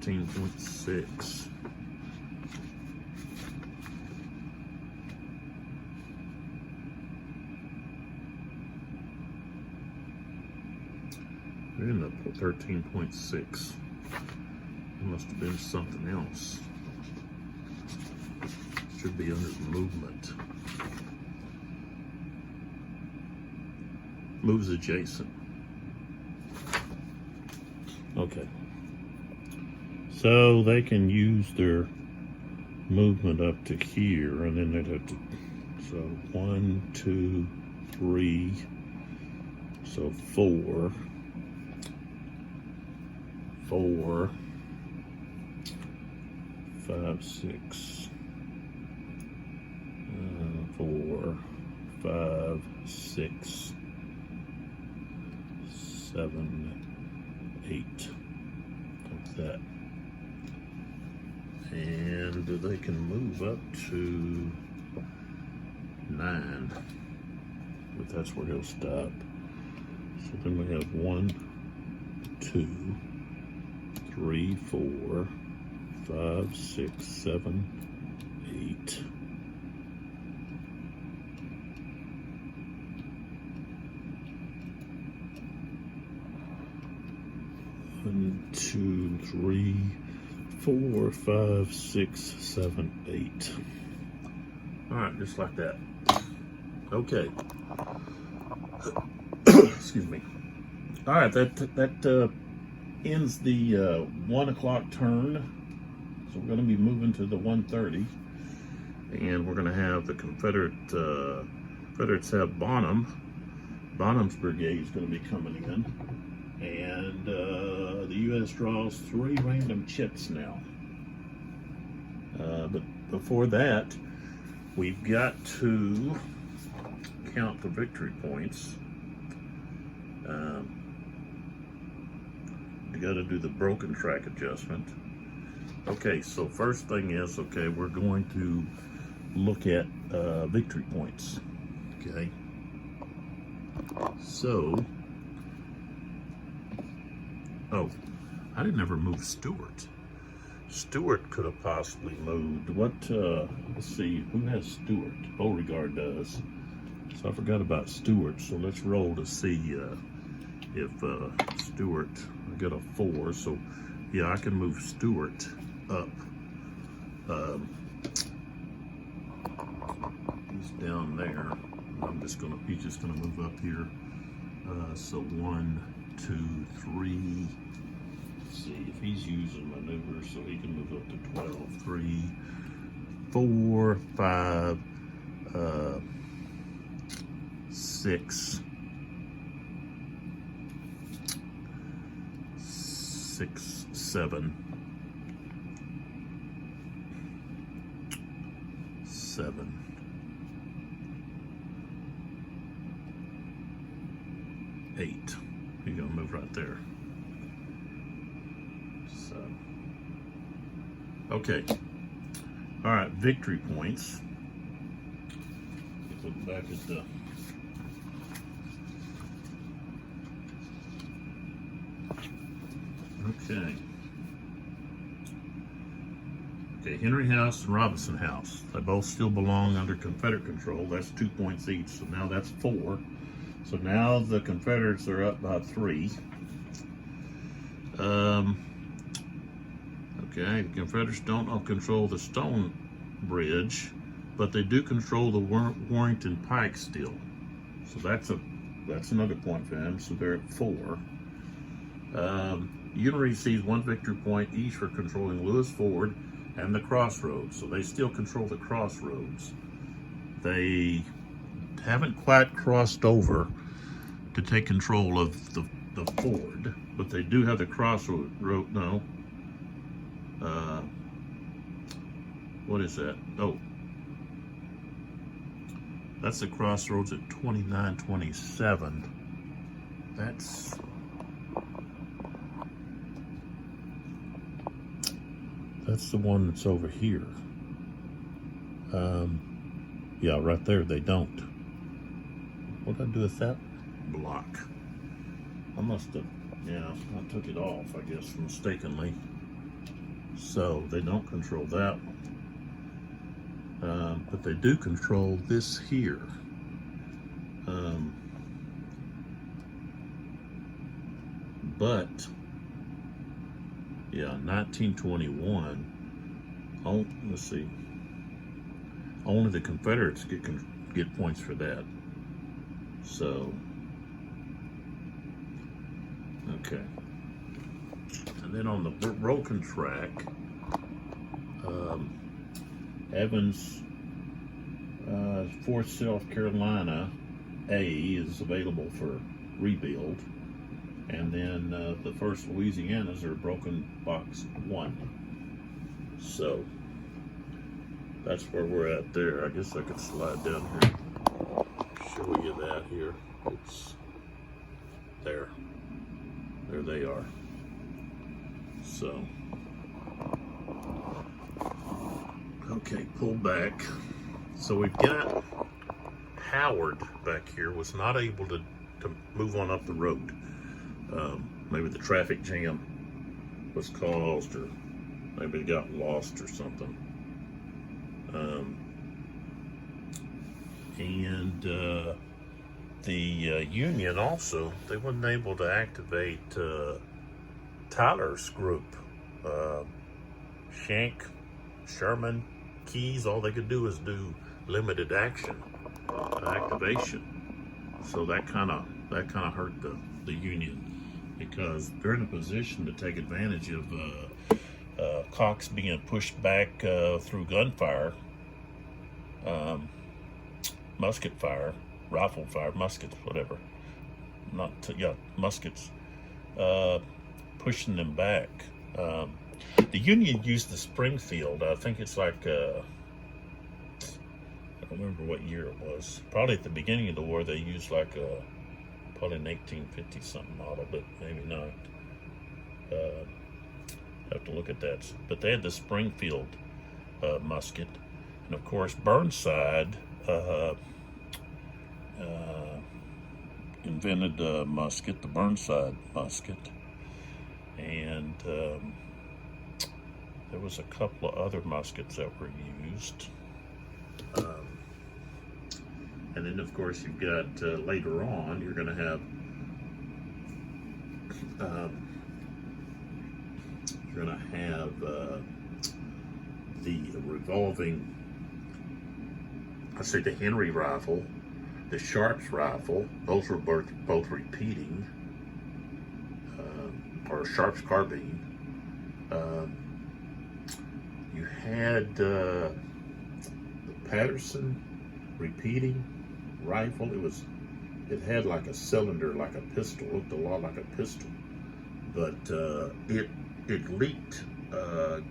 .6. We're in the 13.6. It must have been something else. Should be under movement. Moves adjacent. Okay. So they can use their movement up to here, and then they'd have to. So 1, 2, 3. So 4. 4, 5, 6, 4, 5, 6, 7, 8, like that. And they can move up to 9, but that's where he'll stop. So then we have 1, 2, 3, 4, 5, 6, 7, 8. 1, 2, 3, 4, 5, 6, 7, 8. All right, just like that. Okay. Excuse me. All right, that ends the 1 o'clock turn. So we're going to be moving to the 1:30, and we're going to have the Confederates have Bonham's brigade is going to be coming in, and the U.S. draws 3 random chips now. But before that, we've got to count the victory points. You got to do the broken track adjustment. Okay, so first thing is, okay, we're going to look at victory points. Okay, so, oh, I didn't ever move Stewart. Stewart could have possibly moved. What, let's see, who has Stewart? Beauregard does. So I forgot about Stewart, so let's roll to see if Stewart, I got a 4, so yeah, I can move Stewart up. He's down there. He's just gonna move up here. So 1, 2, 3. Let's see if he's using maneuver, so he can move up to 12. 3, 4, 5, 6, 7, 8. You're gonna move right there. So, okay. All right, victory points. Look back at the. Okay. Okay, Henry House and Robinson House. They both still belong under Confederate control. That's 2 points each. So now that's 4. So now the Confederates are up by 3. Okay, the Confederates don't control the Stone Bridge, but they do control the Warrington Pike still. So that's another point for them. So they're at 4. Union receives 1 victory point each for controlling Lewis Ford and the crossroads. So they still control the crossroads. They haven't quite crossed over to take control of the ford, but they do have the crossroad. No. What is that? Oh, that's the crossroads at 2927. That's the one that's over here. Yeah, right there, they don't. What did I do with that block? I must have, yeah, I took it off, I guess, mistakenly. So they don't control that one. But they do control this here. But, yeah, 1921, let's see, only the Confederates get points for that. So, okay. And then on the broken track, Evans, 4th South Carolina A is available for rebuild. And then the 1st Louisianas are broken box 1. So that's where we're at there. I guess I could slide down here, show you that here. It's there. There they are. So, okay, pull back. So we've got Howard back here was not able to move on up the road. Maybe the traffic jam was caused, or maybe it got lost or something. And the Union also, they weren't able to activate Tyler's group. Schenck, Sherman, Keyes, all they could do is do limited action activation. So that kind of hurt the Union, because they're in a position to take advantage of Cox being pushed back through gunfire, musket fire, rifle fire, muskets, whatever. Muskets, pushing them back. The Union used the Springfield. I think it's like, I don't remember what year it was. Probably at the beginning of the war, they used like probably an 1850 something model, but maybe not. Have to look at that. But they had the Springfield musket, and of course Burnside invented the musket, the Burnside musket, and there was a couple of other muskets that were used. And then, of course, you've got later on, you're going to have the revolving, the Henry rifle, the Sharps rifle. Those were both repeating, or Sharps carbine. You had the Patterson repeating rifle. It had like a cylinder, like a pistol. It looked a lot like a pistol, but it leaked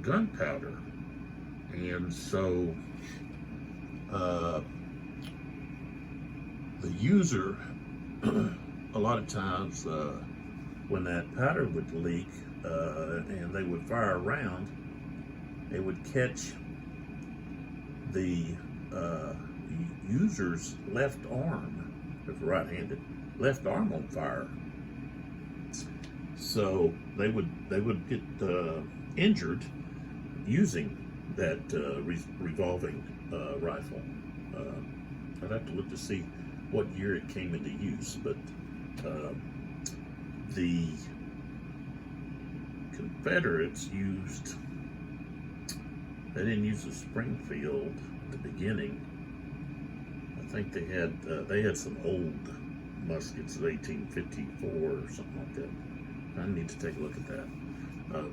gunpowder, and so the user a lot of times when that powder would leak and they would fire a round, they would catch the user's left arm, if right-handed, left arm on fire. So they would get injured using that revolving rifle. I'd have to look to see what year it came into use, but the Confederates they didn't use the Springfield at the beginning. I think they had some old muskets of 1854 or something like that. I need to take a look at that.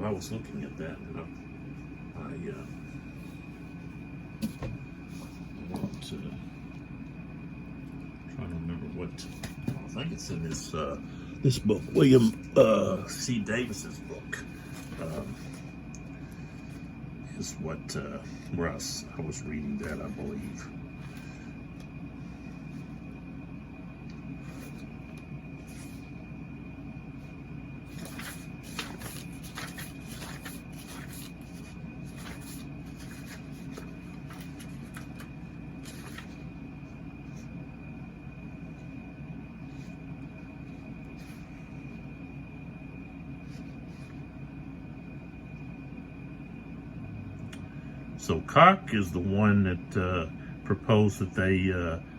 I was looking at that, and I want to trying to remember what. I think it's in this book, William C. Davis's book. Is what where I was reading that, I believe. So Koch is the one that proposed that they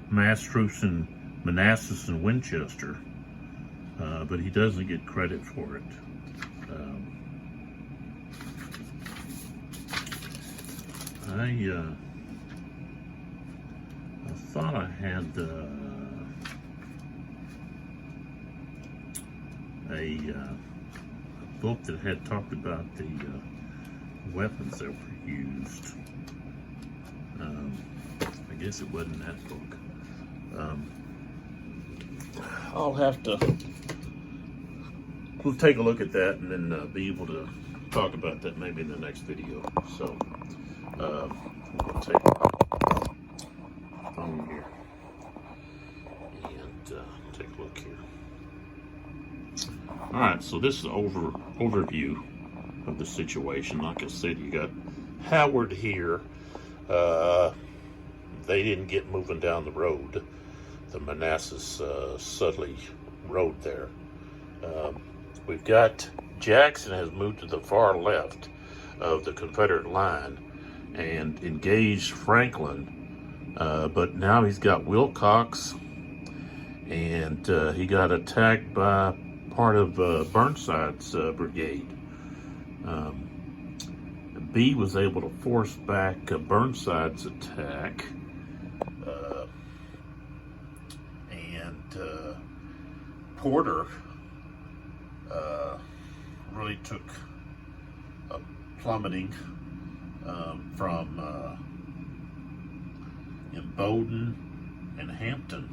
mass troops in Manassas and Winchester, but he doesn't get credit for it. I thought I had a book that had talked about the weapons that were used. I guess it wasn't that book. I'll have to. We'll take a look at that and then be able to talk about that maybe in the next video. So we'll take a phone here and take a look here. All right, so this is an overview of the situation. Like I said, you got Howard here. They didn't get moving down the road, the Manassas Sudley road there. We've got Jackson has moved to the far left of the Confederate line and engaged Franklin, but now he's got Wilcox, and he got attacked by part of Burnside's brigade. B was able to force back Burnside's attack, and Porter really took a plummeting from in Bowdoin and Hampton,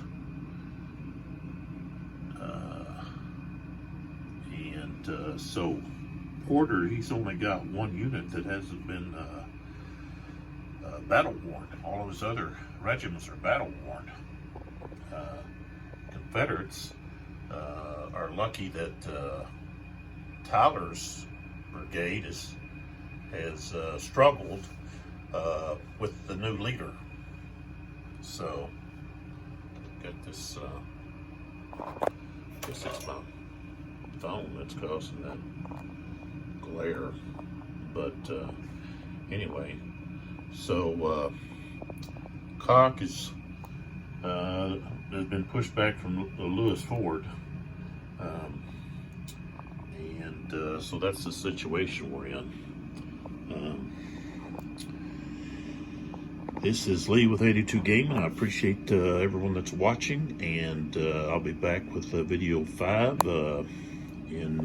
so Porter, he's only got one unit that hasn't been battle worn. All of his other regiments are battle worn. Confederates are lucky that Tyler's brigade has struggled with the new leader. So, got this. Guess it's my phone that's causing that glare. But anyway, so Cock has been pushed back from Lewis Ford, and so that's the situation we're in. This is Lee with 82 Gaming. I appreciate everyone that's watching, and I'll be back with video 5 in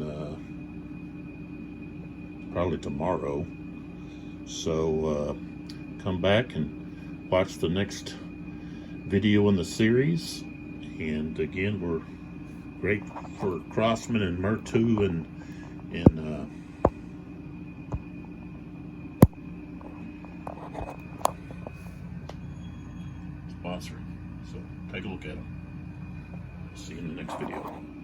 probably tomorrow. So come back and watch the next video in the series. And again, we're great for Crossman and Murtu and sponsoring. So take a look at them. See you in the next video.